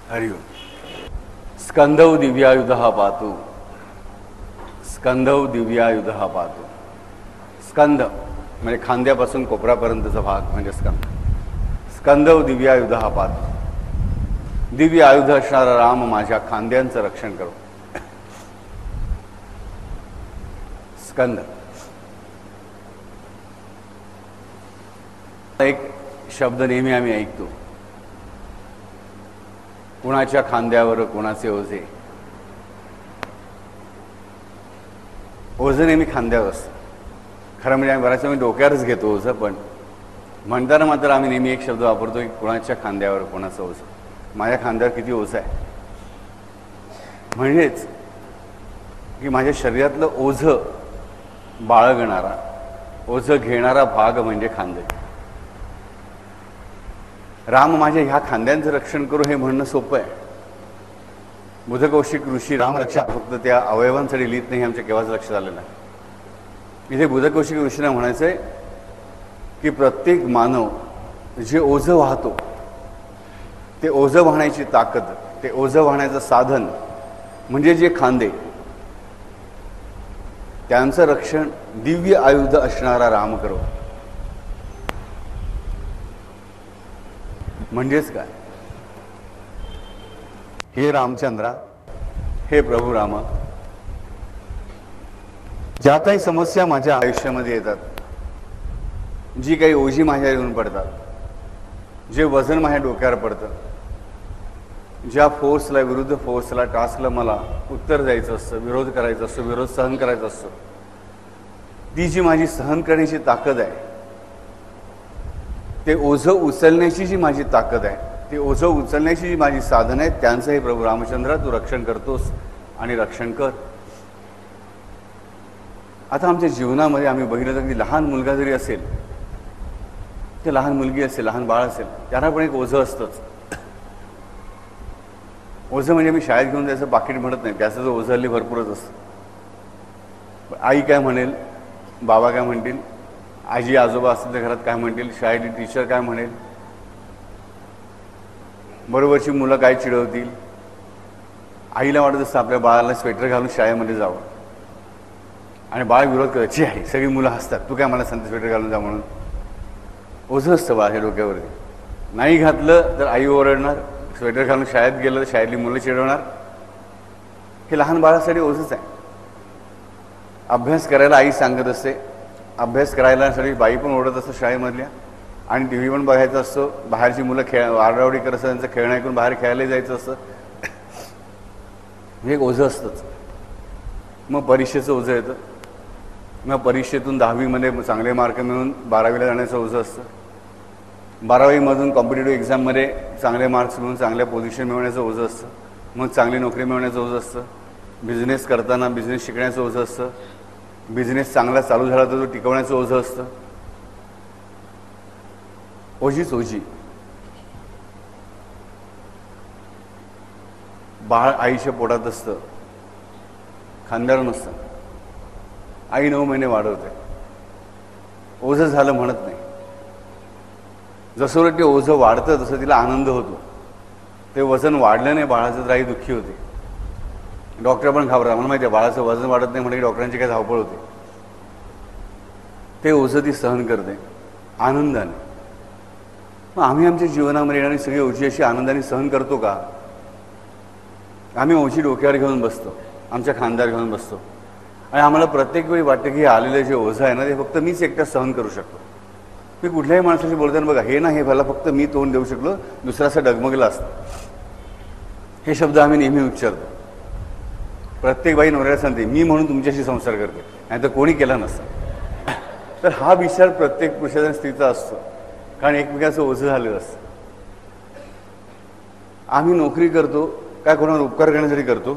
हरिओम. स्कंदौ दिव्यायुधः पातु. स्कंदौ दिव्यायुधः पातु. स्कंद म्हणजे खांद्यापासून कोपरापर्यंतचा भाग म्हणजे स्कंद. स्कंदौ दिव्यायुधः पातु. दिव्य आयुध असणारा राम माझ्या खांद्यांचं रक्षण करो. स्कंद एक शब्द नेहमी आम्ही ऐकतो, कुणाच्या खांद्यावर कुणाचे ओझे. ओझं नेहमी खांद्यावर असतं. खरं म्हणजे आम्ही बऱ्याच वेळा डोक्यावरच घेतो ओझं, पण म्हणताना मात्र आम्ही नेहमी एक शब्द वापरतो की कुणाच्या खांद्यावर कोणाचं ओझं. माझ्या खांद्यावर किती ओझं आहे, म्हणजेच की माझ्या शरीरातलं ओझं बाळगणारा, ओझं घेणारा भाग म्हणजे खांदे. राम माझ्या ह्या खांद्यांचं रक्षण करू हे म्हणणं सोपं आहे. बुधकौशिक ऋषी राम रक्षा फक्त त्या अवयवांसाठी लिहित नाही, आमच्या केव्हाच लक्षात आलेलं आहे. इथे बुधकौशिक ऋषींना म्हणायचं आहे की प्रत्येक मानव जे ओझं वाहतो, ते ओझं वाहण्याची ताकद, ते ओझं वाहण्याचं साधन म्हणजे जे खांदे, त्यांचं रक्षण दिव्य आयुध असणारा राम करो. म्हणजेच काय, हे रामचंद्रा, हे प्रभू रामा, ज्या काही समस्या माझ्या आयुष्यामध्ये येतात, जी काही ओझी माझ्या येऊन पडतात, जे वजन माझ्या डोक्यावर पडतं, ज्या फोर्सला, विरुद्ध फोर्सला, टास्कला मला उत्तर द्यायचं असतं, विरोध करायचा असतो, विरोध सहन करायचा असतो, ती जी माझी सहन करण्याची ताकद आहे, ते ओझं उचलण्याची जी माझी ताकद आहे, ते ओझं उचलण्याची जी माझी साधन आहे, त्यांचंही प्रभू रामचंद्र तू रक्षण करतोस आणि रक्षण कर. आता आमच्या जीवनामध्ये आम्ही बघितलं तर की लहान मुलगा जरी असेल, ते लहान मुलगी असेल, लहान बाळ असेल, त्यांना पण एक ओझं असतंच. ओझं म्हणजे मी शाळेत घेऊन जायचं पाकिट म्हणत नाही, त्याचं जो ओझं हल्ली भरपूरच असतं. आई काय म्हणेल, बाबा काय म्हणतील, आजी आजोबा असतील तर घरात काय म्हणतील, शाळेतली टीचर काय म्हणेल, बरोबरची मुलं काय चिडवतील. आईला वाटत असतं आपल्या बाळाला स्वेटर घालून शाळेमध्ये जावं, आणि बाळ विरोध करायची आहे, सगळी मुलं हसतात, तू काय मला सांगते स्वेटर घालून जा म्हणून. ओझं असतं बाळ हे डोक्यावरती. नाही घातलं तर आई ओरडणार, स्वेटर घालून शाळेत गेलं तर शाळेतली मुलं चिडवणार. हे लहान बाळासाठी ओझंच आहे. अभ्यास करायला आई सांगत असते, अभ्यास करायला साठी बाई पण ओरडत असतं शाळेमधल्या, आणि टी व्ही पण बघायचं असतो, बाहेरची मुलं आरडाओरडी करत असतात, त्यांचं खेळणं ऐकून बाहेर खेळायला जायचं असतं. हे एक ओझं असतंच. मग परीक्षेचं ओझं येतं, मग परीक्षेतून 10वीमध्ये चांगले मार्क मिळून 12वीला जाण्याचं ओझं असतं, 12वीमधून कॉम्पिटेटिव्ह एक्झाममध्ये चांगले मार्क्स मिळून चांगल्या पोझिशन मिळवण्याचं ओझं असतं, मग चांगली नोकरी मिळवण्याचं ओझं असतं, बिझनेस करताना बिझनेस शिकण्याचं ओझं असतं, बिझनेस चांगला चालू झाला तर तो टिकवण्याचं ओझं असतं. ओझीच ओझी. बाळ आईच्या पोटात असतं, खांद्यावर नसतं. आई 9 महिने वाढवते, ओझं झालं म्हणत नाही. जसं उलट ते ओझं वाढतं तसं तिला आनंद होतो. ते वजन वाढलं नाही बाळाचं तर आई दुःखी होते. डॉक्टर पण घाबरतात, मला माहिती आहे बाळाचं वजन वाढत नाही म्हणजे डॉक्टरांची काय धावपळ होते. ते ओझं ती सहन करते आनंदाने. मग आम्ही आमच्या जीवनामध्ये येणारी सगळी ओझी अशी आनंदाने सहन करतो का? आम्ही ओझी डोक्यावर घेऊन बसतो, आमच्या खांद्यावर घेऊन बसतो, आणि आम्हाला प्रत्येक वेळी वाटतं की हे आलेलं जे ओझं आहे ना, ते फक्त मीच एकटा सहन करू शकतो. मी कुठल्याही माणसाशी बोलताना बघा, हे ना हे भला फक्त मी तोंड देऊ शकलो, दुसरा असं डगमगला असतं. हे शब्द आम्ही नेहमी उच्चारतो. प्रत्येक बाई नवऱ्याला सांगते, मी म्हणून तुमच्याशी संसार करते, नाही तर कोणी केला नसता. तर हा विचार प्रत्येक पुरुषाचा स्त्रीचा असतो, कारण एकमेकाचं ओझं झालेलं असतं. आम्ही नोकरी करतो काय, कोणावर उपकार करण्यासाठी करतो,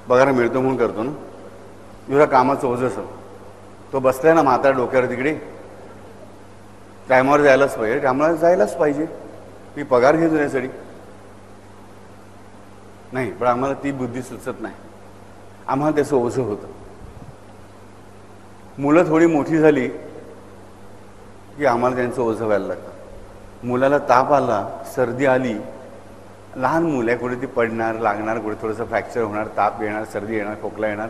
पगार मिळतो म्हणून करतो ना. तुझ्या कामाचं ओझं असं, तो बसलाय ना म्हातारा डोक्यावर तिकडे, टायमावर जायलाच पाहिजे, कामाला जायलाच पाहिजे, मी पगार घेतो यासाठी नाही. पण आम्हाला ती बुद्धी सुचत नाही, आम्हाला त्याचं ओझं होतं. मुलं थोडी मोठी झाली की आम्हाला त्यांचं ओझं व्हायला लागतं. मुलाला ताप आला, सर्दी आली, लहान मुलं आहे, कुठे ती पडणार, लागणार, कुठे थोडंसं फ्रॅक्चर होणार, ताप येणार, सर्दी येणार, खोकला येणार.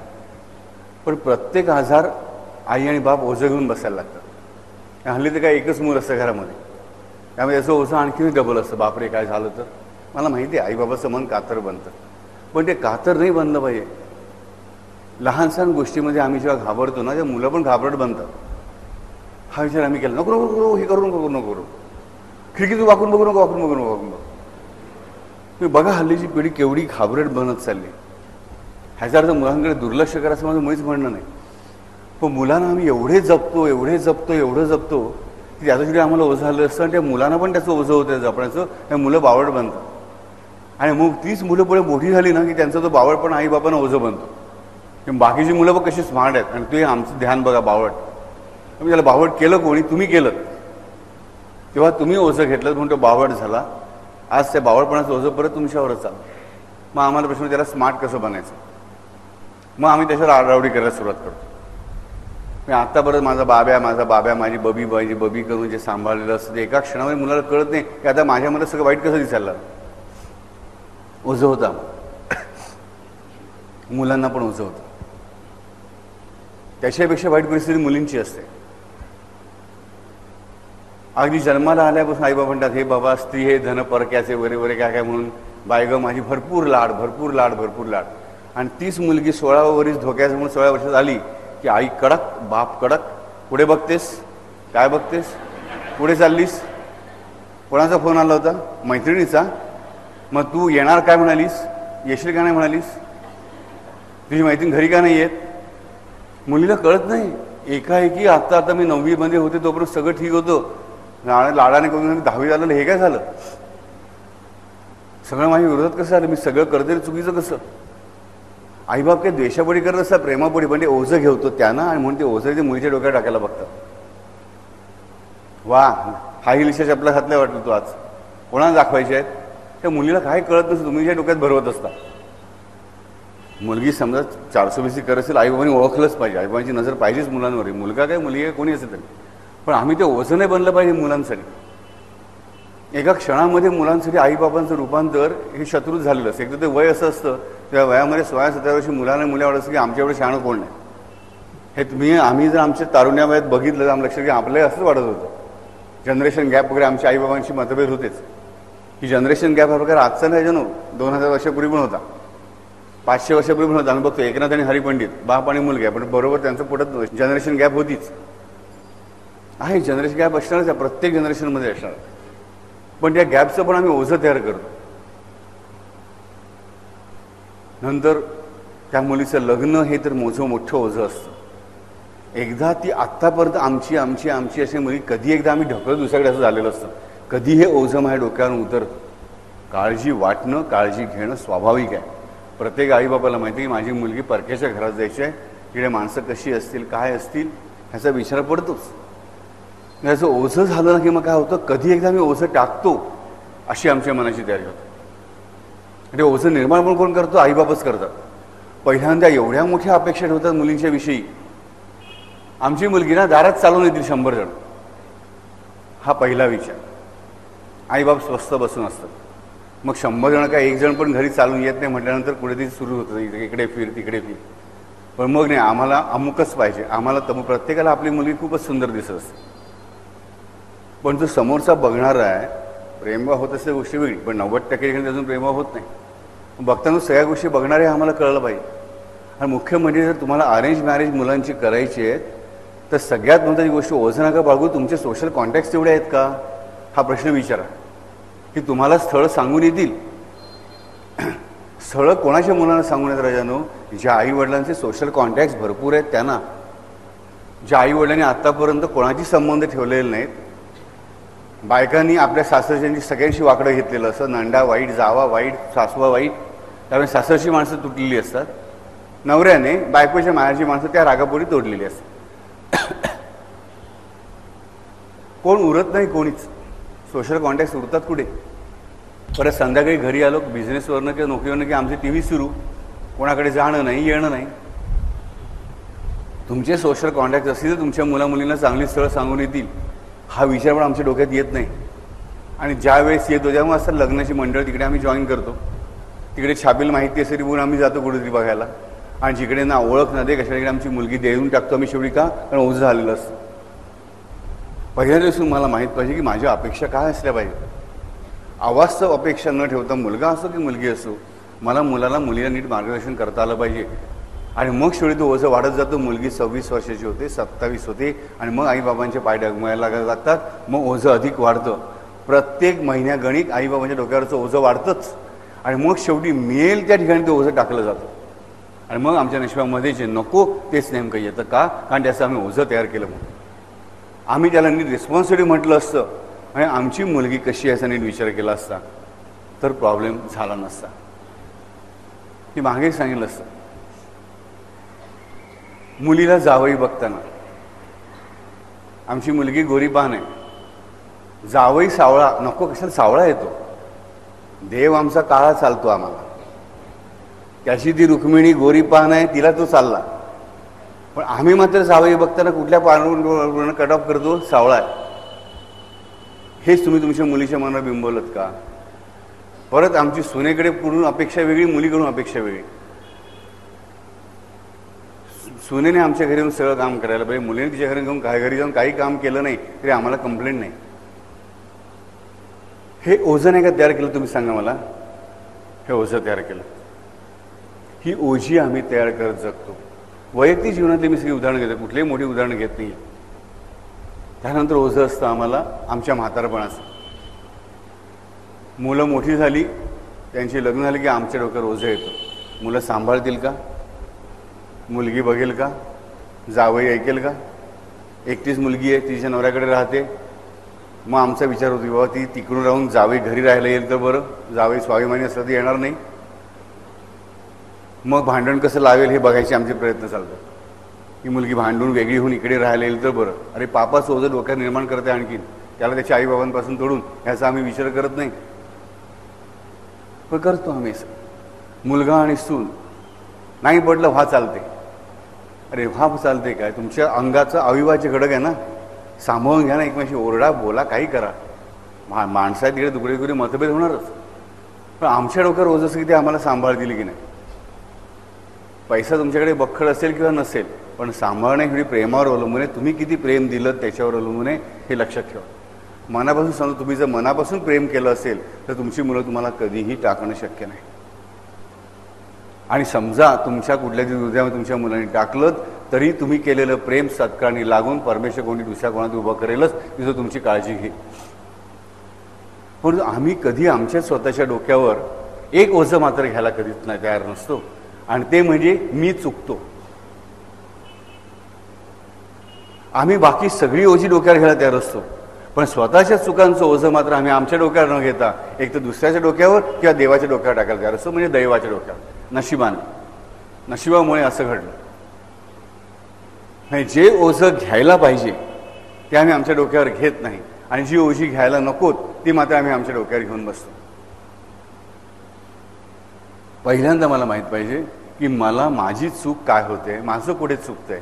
पण प्रत्येक आजार आई आणि बाप ओझं घेऊन बसायला लागतात. हल्ली तर काय एकच मूल असतं घरामध्ये, त्यामुळे याचं ओझं आणखीन डबल असतं. बापरे काय झालं तर. मला माहिती आहे आईबाबाचं मन कातर बनतं, पण ते कातर नाही बनलं पाहिजे. लहान सहान गोष्टीमध्ये आम्ही जेव्हा घाबरतो ना, तेव्हा मुलं पण घाबरट बनतात. हा विचार आम्ही केला, नको नको नको, हे करू नको नको करू, खिडकीतून वाकून बघू नको, वाकून बघू नको, वाकून बघू. तुम्ही बघा हल्लीची पिढी केवढी घाबरट बनत चालली. ह्याचा अर्थ मुलांकडे दुर्लक्ष करायचं माझं मुळीच म्हणणं नाही, पण मुलांना आम्ही एवढे जपतो, एवढं जपतो की त्याचं जरी आम्हाला ओझं झालं असतं आणि त्या मुलांना पण त्याचं ओझं होतं जपण्याचं, त्या मुलं बावळ बनतात. आणि मग तीच मुलं पुढे मोठी झाली ना की त्यांचा तो बावळपण आई बापांना ओझं बनतो. बाकीची मुलं बघ कशी स्मार्ट आहेत, आणि ते आमचं ध्यान बघा बावळट. तुम्ही त्याला बावळट केलं कोणी? तुम्ही केलं. तेव्हा तुम्ही ओझं घेतलं म्हणून तो बावळट झाला. आज त्या बावळपणाचं ओझं परत तुमच्यावरच आलं. मग आम्हाला प्रश्न, त्याला स्मार्ट कसं बनायचं? मग आम्ही त्याच्यावर आरडाओरडी करायला सुरुवात करतो. मी आत्तापर्यंत माझा बाब्या, माझी बबी करून जे सांभाळलेलं असतं ते एका क्षणामध्ये मुलाला कळत नाही की आता माझ्यामध्ये सगळं वाईट कसं दिसायला. ओझं होता, मुलांना पण ओझं होतं. त्याच्यापेक्षा वाईट परिस्थिती मुलींची असते. अगदी जन्माला आल्यापासून आईबाबा म्हणतात, हे बाबा स्त्री हे धन परक्याचे वरे काय काय म्हणून बायगं माझी भरपूर लाड. आणि तीच मुलगी 16 वर्ष धोक्यासमोर 16 वर्षात आली की आई कडक, बाप कडक. पुढे बघतेस काय बघतेस, पुढे चाललीस. कोणाचा फोन आला होता? मैत्रिणीचा. मग तू येणार काय म्हणालीस? येशील का नाही म्हणालीस? तुझी मैत्रीण घरी का नाही येत? मुलीला कळत नाही. एकाएकी आता मी 9वी मध्ये होते तोपर्यंत सगळं ठीक होतं, लाडाने करून 10वी झालं, हे काय झालं? सगळं माझ्या विरोधात कसं आलं? मी सगळं करते चुकीचं कसं? आईबाप काही द्वेषापोटी करत असतात, प्रेमापोटी, पण ते ओझं घेवतो त्यांना, आणि म्हणून ते ओझं ते मुलीच्या डोक्यात टाकायला बघतात. वा, हाय हिलच्या चपला घातल्या वाटलं तू आज. कोणाला दाखवायचे आहेत? त्या मुलीला काय कळत नसतं, तुम्ही डोक्यात भरवत असता. मुलगी समजा 420 करत असेल, आईबाबांनी ओळखलंच पाहिजे. आईबाबांची नजर पाहिजेच मुलांवर. मुलगा काय मुलगी काय कोणी असेल तरी, पण आम्ही ते ओझं नाही बनलं पाहिजे मुलांसाठी. एका क्षणामध्ये मुलांसाठी आईबाबांचं रूपांतर हे शत्रूच झालेलं असतं. एकदा ते वय असं असतं, त्या वयामध्ये 16-17 वर्षी मुलांना मुली आवडत असतं की आमच्या एवढं शहाणं कोण नाही. हे आम्ही जर आमच्या तारुण्या वयात बघितलं तर आम्हाला लक्षात की आपल्याला असंच वाटत होतं. जनरेशन गॅप वगैरे आमच्या आईबाबांशी मतभेद होतेच. ही जनरेशन गॅप हा प्रकार आजचा नाही जणू 2000 वर्षापूर्वी पण होता, 500 वर्षापूर्वी पण होता. आम्ही बघतो एकनाथ आणि हरिपंडित, बाप आणि मुलगा, पण बरोबर त्यांचं पोटात जनरेशन गॅप होतीच आहे. जनरेशन गॅप असणारच आहे, प्रत्येक जनरेशनमध्ये असणार. पण त्या गॅपचं पण आम्ही ओझं तयार करतो. नंतर त्या मुलीचं लग्न हे तर मोठं ओझं असतं. एकदा ती आत्तापर्यंत आमची आमची आमची अशी मुली कधी एकदा आम्ही ढकलत दुसऱ्याकडे असं झालेलं असतं. कधी हे ओझं माझ्या डोक्यावर उतरतं. काळजी वाटणं, काळजी घेणं स्वाभाविक आहे. प्रत्येक आईबापाला माहिती की माझी मुलगी परक्याच्या घरात जायची आहे, तिकडे माणसं कशी असतील, काय असतील, ह्याचा विचार पडतोच. याचं ओझं झालं ना की मग काय होतं, कधी एकदा मी ओझं टाकतो अशी आमच्या मनाची तयारी होते. ते ओझं निर्माण पण कोण करतो? आईबापच करतात. पहिल्यांदा एवढ्या मोठ्या अपेक्षा ठेवतात मुलींच्या विषयी. आमची मुलगी ना दारात चालून येतील 100 जण, हा पहिला विचार. आईबाप स्वस्थ बसून असतात. मग 100 जण काय, एक जण पण घरी चालून येत नाही म्हटल्यानंतर कुठेतरी सुरू होतं, इकडे फिर तिकडे फिर. पण मग नाही, आम्हाला अमुकच पाहिजे, आम्हाला प्रत्येकाला आपली मुलगी खूपच सुंदर दिसत असते. पण जो समोरचा बघणारा आहे, प्रेमभाव होत असते गोष्टी वेगळी, पण 90% अजून प्रेमभाव होत नाही. बघताना सगळ्या गोष्टी बघणारे आम्हाला कळलं पाहिजे. आणि मुख्य म्हणजे जर तुम्हाला अरेंज मॅरेज मुलांची करायची आहेत तर सगळ्यात महत्त्वाची गोष्ट, ओझं नका बाळगू. तुमचे सोशल कॉन्टॅक्ट्स तेवढे आहेत का हा प्रश्न विचारा. की तुम्हाला स्थळ सांगून येतील. स्थळं कोणाच्या मुलांना सांगून येत राजानो? ज्या आईवडिलांचे सोशल कॉन्टॅक्ट्स भरपूर आहेत त्यांना. ज्या आईवडिलांनी आत्तापर्यंत कोणाची संबंध ठेवलेले नाहीत. बायकांनी आपल्या सासरच्यांची सगळ्यांशी वाकडं घेतलेलं असं, नंडा वाईट, जावा वाईट, सासवा वाईट, त्यामुळे सासरची माणसं तुटलेली असतात. नवऱ्याने बायकोच्या मायाची माणसं त्या रागापोटी तोडलेली असतात. कोण उरत नाही, कोणीच. सोशल कॉन्टॅक्ट उरतात कुठे? परत संध्याकाळी घरी आलो बिझनेसवरनं किंवा नोकरीवरनं की आमची TV सुरू, कोणाकडे जाणं नाही, येणं नाही. तुमचे सोशल कॉन्टॅक्ट असतील तर तुमच्या मुलामुलींना चांगली स्थळं सांगून येतील, हा विचार पण आमच्या डोक्यात येत नाही. आणि ज्या वेळेस येतो त्यामुळे असं लग्नाची मंडळ तिकडे आम्ही जॉईन करतो, तिकडे छापील माहिती असेल म्हणून आम्ही जातो कुठेतरी बघायला, आणि जिकडे ना ओळख ना दे कशा तिकडे आमची मुलगी देऊन टाकतो आम्ही शेवटी. का? कारण ओझं झालेलं असतं. पहिल्या दिवसून मला माहीत पाहिजे की माझ्या अपेक्षा काय असल्या पाहिजे. अवास्तव अपेक्षा न ठेवता मुलगा असो की मुलगी असो, मला मुलीला नीट मार्गदर्शन करता आलं पाहिजे. आणि मग शेवटी तो ओझं वाढत जातो. मुलगी 26 वर्षाची होते, 27 होते, आणि मग आईबाबांचे पाय डगमगायला लागतात. मग ओझं अधिक वाढतं. प्रत्येक महिन्यागणिक आईबाबांच्या डोक्यावरचं ओझं वाढतंच. आणि मग शेवटी मिळेल त्या ठिकाणी ते ओझं टाकलं जातं. आणि मग आमच्या नशिबामध्ये जे नको तेच नेमकं येतं. का? कारण त्याचं आम्ही ओझं तयार केलं म्हणून. आम्ही त्याला नीट रिस्पॉन्सिबिलिटी म्हटलं असतं आणि आमची मुलगी कशी याचा नीट विचार केला असता तर प्रॉब्लेम झाला नसता. मी मागे सांगितलं असतं, मुलीला जावई बघताना आमची मुलगी गोरीपान आहे, जावई सावळा, नको कशाला सावळा येतो, देव आमचा काळा चालतो आम्हाला, त्याची ती रुक्मिणी गोरीपान आहे तिला तो चालला. पण आम्ही मात्र जावई बघताना कुठल्या पानं कट ऑफ करतो? सावळा आहे. हेच तुम्ही तुमच्या मुलीच्या मनावर बिंबवलत का? परत आमची सुनेकडे पुढून अपेक्षा वेगळी, मुलीकडून अपेक्षा वेगळी. सुनेने आमच्या घरी येऊन सगळं काम करायला पाहिजे, मुलीने तिच्या घरी जाऊन घरी जाऊन काही काम केलं नाही तरी आम्हाला कंप्लेंट नाही. हे ओझं नाही का तयार केलं? तुम्ही सांगा मला. हे ओझं तयार केलं. ही ओझी आम्ही तयार करत जगतो. वैयक्तिक जीवनातली मी सगळी उदाहरणं घेतो, कुठलेही मोठी उदाहरणं घेत नाही. त्यानंतर ओझं असतं आम्हाला आमच्या म्हातारपणाचं. मुलं मोठी झाली, त्यांची लग्न झाली की आमच्या डोक्यावर ओझं येतं. मुलं सांभाळतील का? मुलगी बघेल का? जावई ऐकेल का? एकटीच मुलगी आहे, तिच्या नवऱ्याकडे राहते. मग आमचा विचार होतो बाबा ती तिकडून राहून जावई घरी राहायला येईल तर बरं, जावई स्वाभिमानी असलं तर येणार नाही. मग भांडण कसं लावेल हे बघायचे आमचे प्रयत्न चालतात. ही मुलगी भांडून वेगळी होऊन इकडे राहायला येईल तर बरं. अरे पापाचं ओझं डोक्यात निर्माण करते आणखीन, त्याला त्याच्या आईबाबांपासून तोडून, ह्याचा आम्ही विचार करत नाही. पण करतो आम्ही. मुलगा आणि सून नाही पडलं व्हा चालते. अरे व्हा चालते काय? तुमच्या अंगाचं अविभाज्य घटक आहे ना, सांभाळून घ्या ना एकमेकांशी, ओरडा बोला काही करा. माणसा तिकडे दुकडे दुकडे मतभेद होणारच. पण आमच्या डोक्यावर ओझं असं की ते आम्हाला सांभाळ दिली की नाही. पैसा तुमच्याकडे बख्खड असेल किंवा नसेल, पण सांभाळणे एवढी प्रेमावर अवलंबून आहे. तुम्ही किती प्रेम दिलं त्याच्यावर अवलंबून आहे, हे लक्षात ठेवा. मनापासून सांगतो, तुम्ही जर मनापासून प्रेम केलं असेल तर तुमची मुलं तुम्हाला कधीही टाकणं शक्य नाही. आणि समजा तुमच्या कुठल्या तरी हृदयामध्ये तुमच्या मुलांनी टाकलं तरी तुम्ही केलेलं प्रेम सत्कारणी लागून परमेश्वर कोणी दुसऱ्या कोणात उभं करेलच, तिथं तुमची काळजी घे. पण आम्ही कधी आमच्या स्वतःच्या डोक्यावर एक ओझं मात्र घ्यायला कधीच नाही तयार नसतो, आणि ते म्हणजे मी चुकतो. आम्ही बाकी सगळी ओझी डोक्यावर घ्यायला तयार असतो, पण स्वतःच्या चुकांचं ओझं मात्र आम्ही आमच्या डोक्यावर न घेता एक तर दुसऱ्याच्या डोक्यावर किंवा देवाच्या डोक्यावर टाकायला तयार असतो, म्हणजे दैवाच्या डोक्यावर. नशिबामुळे असं घडलं नाही. जे ओझं घ्यायला पाहिजे ते आम्ही आमच्या डोक्यावर घेत नाही, आणि जी ओझी घ्यायला नकोत ती मात्र आम्ही आमच्या डोक्यावर घेऊन बसतो. पहिल्यांदा मला माहीत पाहिजे की मला माझी चूक काय होते, माझं कुठे चुकतंय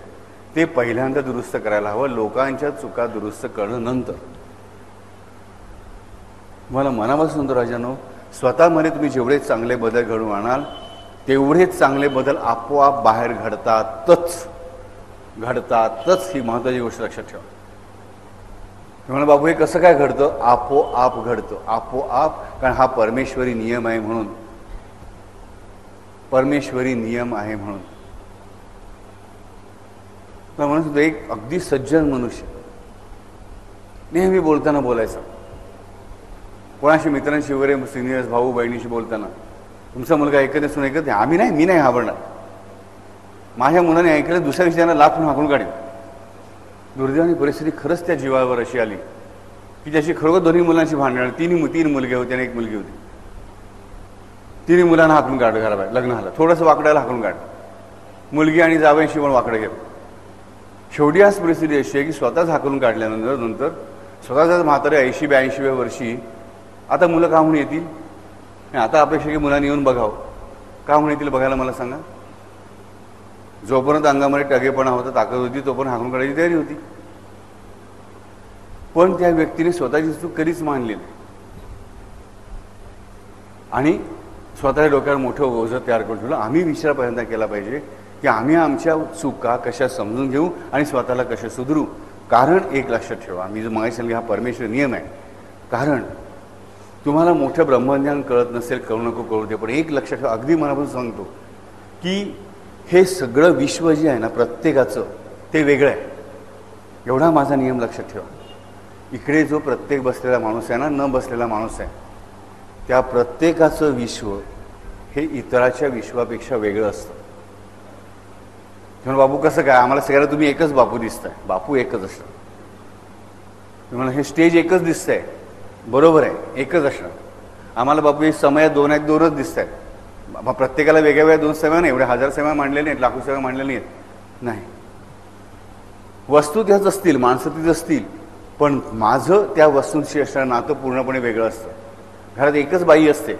ते पहिल्यांदा दुरुस्त करायला हवं. लोकांच्या चुका दुरुस्त करणं नंतर. मला मनापासून तर राजानो, स्वतःमध्ये तुम्ही जेवढे चांगले बदल घडवून आणाल तेवढेच चांगले बदल आपोआप बाहेर घडतातच. ही महत्त्वाची गोष्ट लक्षात ठेवा. म्हणून बाबू हे कसं काय घडतं? आपोआप घडतं, आपोआप. कारण हा परमेश्वरी नियम आहे म्हणून. परमेश्वरी नियम आहे म्हणून. म्हणून सुद्धा एक अगदी सज्जन मनुष्य नेहमी बोलताना बोलायचा, कोणाशी मित्रांशी वगैरे, सिनियर्स भाऊ बहिणीशी बोलताना, तुमचा मुलगा ऐकत असून ऐकत नाही, आम्ही नाही, मी नाही घाबरणार. माझ्या मुलाने ऐकलं दुसऱ्या विषयाला लापून हाकून काढेल. दुर्दैवानी परिस्थिती खरंच त्या जीवावर अशी आली की त्याची खरोखर दोन्ही मुलांशी भांडण. तीन मुलगे होते आणि एक मुलगी होती. तिन्ही मुलांना हाकून काढ घराबाहेर. लग्न झालं, थोडंसं वाकडायला हाकून काढ. मुलगी आणि जावयांशी पण वाकडं गेलं. शेवटी आज परिस्थिती अशी आहे की स्वतःच हाकलून काढल्यानंतर स्वतःच म्हातारे 80-82व्या वर्षी आता मुलं का म्हणून येतील? आता अपेक्षा की मुलांनी येऊन बघावं. का म्हणून येतील बघायला मला सांगा. जोपर्यंत अंगामध्ये टगेपणा होता, ताकद होती, तोपर्यंत हाकून काढायची तयारी होती. पण त्या व्यक्तीने स्वतःची चूक कधीच मानली नाही आणि स्वतःच्या डोक्यावर मोठं ओझं तयार करून ठेवलं. आम्ही विचार पहिल्यांदा केला पाहिजे की आम्ही आमच्या चुका कशा समजून घेऊ आणि स्वतःला कशा सुधरू. कारण एक लक्षात ठेवा, मी जो मागायला सांगितलं हा परमेश्वर नियम आहे. कारण तुम्हाला मोठं ब्रह्मज्ञान कळत नसेल, कळू नको कळू दे, पण एक लक्षात ठेवा, अगदी मनापासून सांगतो की हे सगळं विश्व जे आहे ना प्रत्येकाचं, ते वेगळं आहे. एवढा माझा नियम लक्षात ठेवा. इकडे जो प्रत्येक बसलेला माणूस आहे ना, न बसलेला माणूस आहे, त्या प्रत्येकाचं विश्व हे इतराच्या विश्वापेक्षा वेगळं असतं. तुम्हाला बापू कसं काय, आम्हाला सगळ्याला तुम्ही एकच बापू दिसताय. बापू एकच असतं. तुम्हाला हे स्टेज एकच दिसतंय, बरोबर आहे, एकच असणं. आम्हाला बापू हे समय दोनच दिसत आहेत. प्रत्येकाला वेगळ्या वेगळ्या 2 समय नाही, एवढे 1000 समय मांडले नाहीत, लाखो समय मांडले नाहीत. नाही, वस्तू त्याच असतील, माणसं तीच असतील, पण माझं त्या वस्तूंशी असणारं नातं पूर्णपणे वेगळं असतं. घरात एकच बाई असते,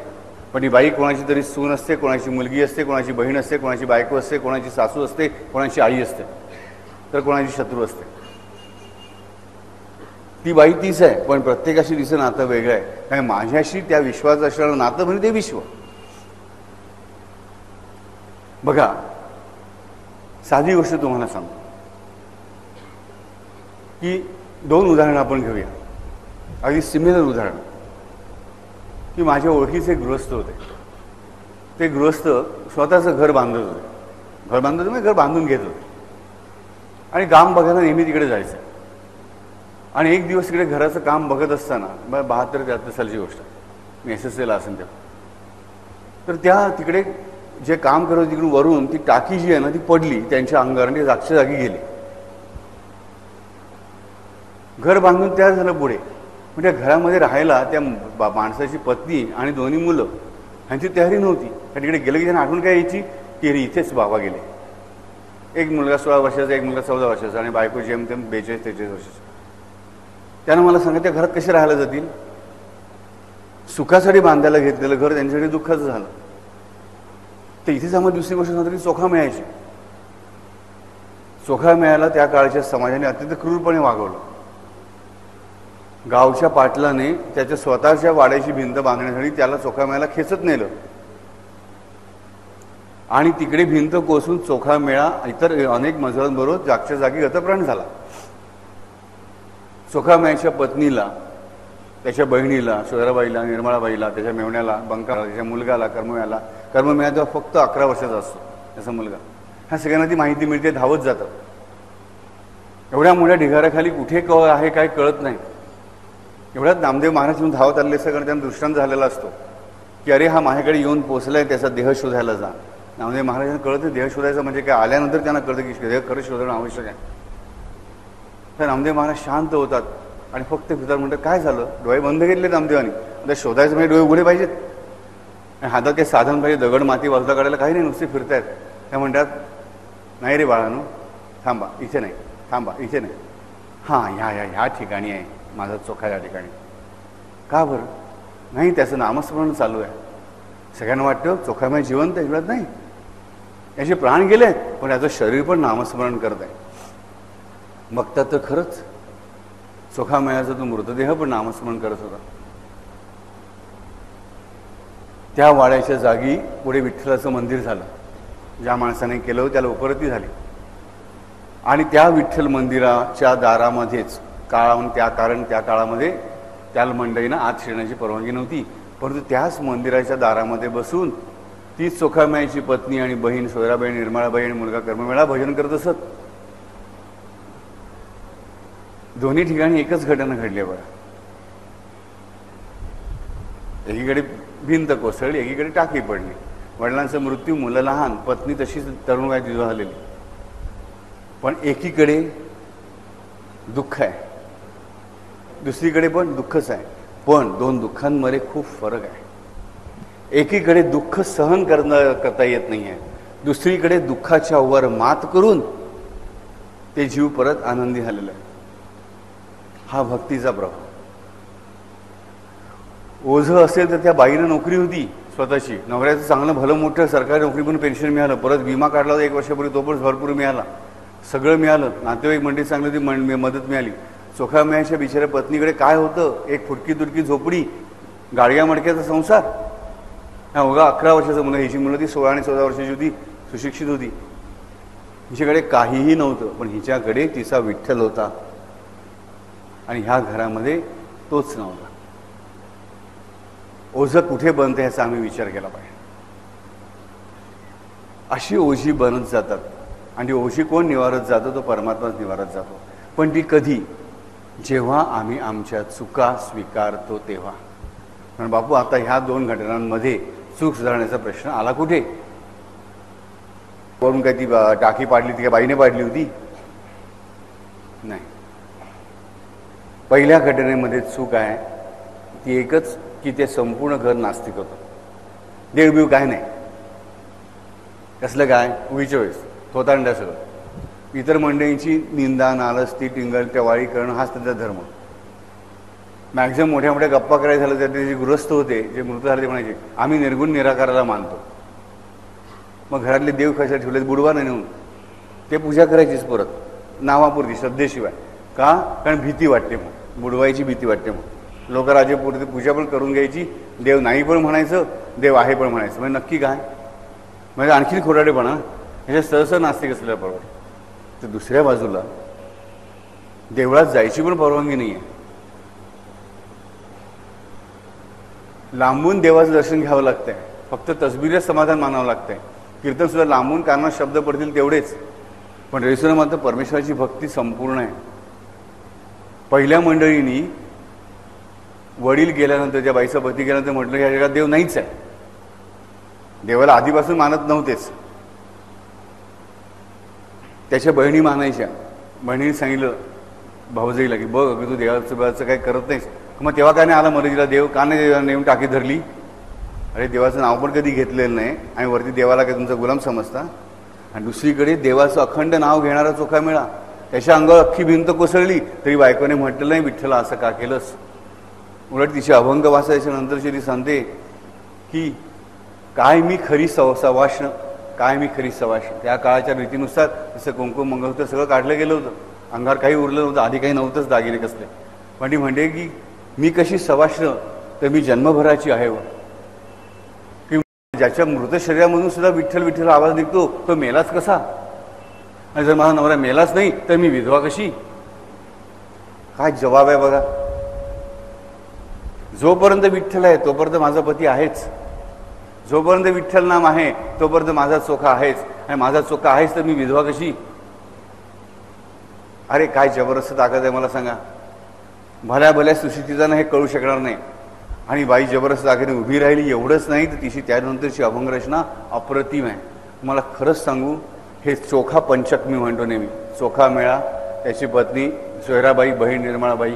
पण ही बाई कोणाची तरी सून असते, कोणाची मुलगी असते, कोणाची बहीण असते, कोणाची बायको असते, कोणाची सासू असते, कोणाची आई असते, तर कोणाची शत्रू असते. ती बाई तीच आहे, पण प्रत्येकाशी तिचं नातं वेगळं आहे. कारण माझ्याशी त्या विश्वाचं असणारं नातं म्हणजे ते विश्व. बघा, साधी गोष्ट तुम्हाला सांगतो की 2 उदाहरणं आपण घेऊया. अगदी सिमिलर उदाहरण की माझ्या ओळखीचे गृहस्थ होते. ते गृहस्थ स्वतःचं घर बांधत होते. घर बांधत होते म्हणजे घर बांधून घेत होते आणि काम बघायला नेहमी तिकडे जायचं. आणि एक दिवस तिकडे घराचं काम बघत असताना, 72-73 सालची गोष्ट, मी SSLला असेल तेव्हा, तर त्या तिकडे जे काम करत तिकडून वरून ती टाकी जी आहे ना ती पडली त्यांच्या अंगावर आणि जागच्या जागी गेली. घर बांधून तयार झालं पुढे, पण त्या घरामध्ये राहायला त्या माणसाची पत्नी आणि 2 मुलं ह्यांची तयारी नव्हती. त्या तिकडे गेलं की त्यांना आठवण काय यायची की इथेच बाबा गेले. एक मुलगा 16 वर्षाचा, एक मुलगा 14 वर्षाचा आणि बायको जेमतेम 42-43 वर्षाची. त्यानं मला सांगा त्या घरात कसे राहायला जातील. सुखासाठी बांधायला घेतलेलं घर त्यांच्यासाठी दुःखाचं झालं. तर इथेच आम्हाला दुसरी गोष्ट सांगतो की चोखा मिळायची. चोखा मिळायला त्या काळच्या समाजाने अत्यंत क्रूरपणे वागवलं. गावच्या पाटलाने त्याच्या स्वतःच्या वाड्याची भिंत बांधण्यासाठी त्याला चोखा मेळ्याला खेचत नेलं आणि तिकडे भिंत कोसळून चोखा मेळा इतर अनेक मजुरांबरोबर जागच्या जागी गतप्राण झाला. चोखा मेळ्याच्या पत्नीला, त्याच्या बहिणीला, शोधराबाईला, निर्मळाबाईला, त्याच्या मेवण्याला, बंकाला, त्याच्या मुलगाला, कर्ममेळा तेव्हा फक्त 11 वर्षाचा असतो त्याचा मुलगा. ह्या सगळ्यांना ती माहिती मिळते, धावत जातं. एवढ्या मोठ्या ढिगाऱ्याखाली कुठे आहे काय कळत नाही. एवढ्यात नामदेव महाराज येऊन धावत आलेले सगळं त्यांना दृष्टांत झालेला असतो की अरे हा माझ्याकडे येऊन पोचलाय, त्याचा देह शोधायला जा. नामदेव महाराजांना कळतं देह शोधायचं म्हणजे काय. आल्यानंतर त्यांना कळतं की देह खरं शोधणं आवश्यक आहे. तर नामदेव महाराज शांत होतात आणि फक्त फिरतात. म्हणतात काय झालं. डोळे बंद घेतले नामदेवानी. आता शोधायचं म्हणजे डोळे उघडे पाहिजेत आणि हातात काही साधन पाहिजे. दगड माती बाजूला काढायला काही नाही, नुसते फिरतायत. त्या म्हणतात नाही रे बाळानो, थांबा, इथे नाही, थांबा, इथे नाही, हां ह्या ठिकाणी आहे माझा चोखा, या ठिकाणी. का बरं नाही, त्याचं नामस्मरण चालू आहे. सगळ्यांना वाटतं चोखामेळ जिवंत आहे. मिळत नाही, याचे प्राण गेले पण याचं शरीर पण नामस्मरण करत आहे. बघतात तर खरंच चोखामेळ्याचा तो मृतदेह पण नामस्मरण करत होता. त्या वाड्याच्या जागी पुढे विठ्ठलाचं मंदिर झालं. ज्या माणसाने केलं त्याला उपरती झाली आणि त्या विठ्ठल मंदिराच्या दारामध्येच कारण त्या काळामध्ये त्या मंडळींना आत शिरण्याची परवानगी नव्हती. परंतु त्याच मंदिराच्या दारामध्ये बसून ती चोखामेळ्याची पत्नी आणि बहीण शोधराबाई, निर्मळाबाई आणि मुलगा कर्ममेळा भजन करत असत. दोन्ही ठिकाणी एकच घटना घडली आहे बघा. एकीकडे भिंत कोसळली, एकीकडे टाकी पडली. वडिलांचा मृत्यू, मुलं लहान, पत्नी तशीच तरुण वयात विधवा झालेली. पण एकीकडे दुःख आहे, दुसरीकडे पण दुःखच आहे. पण 2 दुःखांमध्ये खूप फरक आहे. एकीकडे दुःख सहन करता येत नाही आहे, दुसरीकडे दुःखाच्या वर मात करून ते जीव परत आनंदी झालेला आहे. हा भक्तीचा प्रभाव. ओझं असेल तर त्या बाईनं नोकरी होती, स्वतःची. नवऱ्याचं चांगलं भलं मोठं सरकारी नोकरी पण पेन्शन मिळालं, परत विमा काढला होता 1 वर्षापूर्वी, तो पण भरपूर मिळाला, सगळं मिळालं. नातेवाईक मंडळी चांगली होती, मदत मिळाली. चोखामयाच्या बिचाऱ्या पत्नीकडे काय होतं? एक फुटकी तुटकी झोपडी, गाडग्या मडक्याचा संसार. हा उगा 11 वर्षाचं मुलं, हिची मुलं ती 16 आणि 14 वर्षाची होती, सुशिक्षित होती. हिच्याकडे काहीही नव्हतं, पण हिच्याकडे तिचा विठ्ठल होता आणि ह्या घरामध्ये तोच नव्हता. ओझं कुठे बनतं ह्याचा आम्ही विचार केला पाहिजे. अशी ओझी बनत जातात आणि ओझी कोण निवारत जातो? तो परमात्माच निवारत जातो. पण ती कधी? जेव्हा आम्ही आमच्या चुका स्वीकारतो तेव्हा. कारण बापू आता ह्या 2 घटनांमध्ये चूक सुधारण्याचा प्रश्न आला कुठे? वरून काय ती टाकी पाडली, ती काय बाईने पाडली होती? नाही. पहिल्या घटनेमध्ये चूक आहे ती एकच की ते संपूर्ण घर नास्तिक होतं. देवबीव काय नाही, कसलं काय उगीच्या वेळेस थोतांड्या सगळं. इतर मंडळींची निंदा नालस्ती टिंगल टवाळी करणं हाच त्यांचा धर्म. मॅक्झिमम मोठ्या मोठ्या गप्पा करायला झालं तर ते जे गृहस्थ होते, जे मृत झाले, ते म्हणायचे आम्ही निर्गुण निराकाराला मानतो. मग घरातले देव कशा ठेवले? बुडवा नाही नेऊन ते पूजा करायचीच परत नावापुरती, श्रद्धेशिवाय. का? कारण भीती वाटते, मग बुडवायची भीती वाटते. मग लोक राजेपुरती पूजा पण करून घ्यायची, देव नाही पण म्हणायचं, देव आहे पण म्हणायचं. म्हणजे नक्की काय? म्हणजे आणखीन खोटाडेपणा. ह्याच्या सहसा नास्तिक असलेल्या बरोबर. तर दुसऱ्या बाजूला देवळात जायची पण परवानगी नाही आहे. लांबून देवाचं दर्शन घ्यावं लागतंय, फक्त तसबिरीत समाधान मानावं लागतंय. कीर्तन सुद्धा लांबून कानात शब्द पडतील तेवढेच, पण रेसुना मात्र परमेश्वराची भक्ती संपूर्ण आहे. पहिल्या मंडळींनी वडील गेल्यानंतर, त्या बाईचा पती गेल्यानंतर म्हटलं ह्या जगात देव नाहीच आहे. देवाला आधीपासून मानत नव्हतेच. त्याच्या बहिणी मानायच्या. बहिणीने सांगितलं भाऊजाईला की बघ तू देवाचं काही करत नाहीस. मग तेव्हा काय नाही आला मर्जीला देव? का नाही देवाला नेऊन टाकी धरली? अरे देवाचं नाव पण कधी घेतलेलं नाही आणि वरती देवाला काय तुमचा गुलाम समजता? आणि दुसरीकडे देवाचं अखंड नाव घेणारा चोखा मिळा, त्याच्या अंगावर अख्खी भिंत कोसळली तरी बायकोने म्हटलं नाही विठ्ठला असं का केलंस? उलट तिचे अभंग वाचायच्या नंतरची ती सांगते की काय मी खरी सवाष्ण, काय मी खरी सवाष्ण. त्या काळाच्या रीतीनुसार जसं कुंकुम मंगळसूत्र सगळं काढलं गेलं होतं, अंगावर काही उरलं नव्हतं, आधी काही नव्हतंच दागिने कसले. पण ती म्हणते की मी कशी सवाष्ण, तर मी जन्मभराची आहे. व की ज्याच्या मृत शरीरामधून सुद्धा विठ्ठल विठ्ठल आवाज निघतो तो मेलाच कसा? आणि जर माझा नवरा मेलाच नाही तर मी विधवा कशी? काय जवाब आहे बघा. जोपर्यंत विठ्ठल आहे तोपर्यंत माझा पती आहेच, जोपर्यंत विठ्ठल नाम आहे तोपर्यंत माझा चोखा आहेच, आणि माझा चोखा आहेच तर मी विधवा कशी? अरे काय जबरदस्त ताकद आहे मला सांगा. भल्या भल्या सुशिक्षितांना हे कळू शकणार नाही. आणि बाई जबरदस्त ताकदीने उभी राहिली. एवढंच नाही तर तिची त्यानंतरची अभंग रचना अप्रतिम आहे. मला खरंच सांगू, हे चोखा पंचक मी म्हणतो नेहमी. चोखा मेळा, त्याची पत्नी सोयराबाई, बहीण निर्मळाबाई,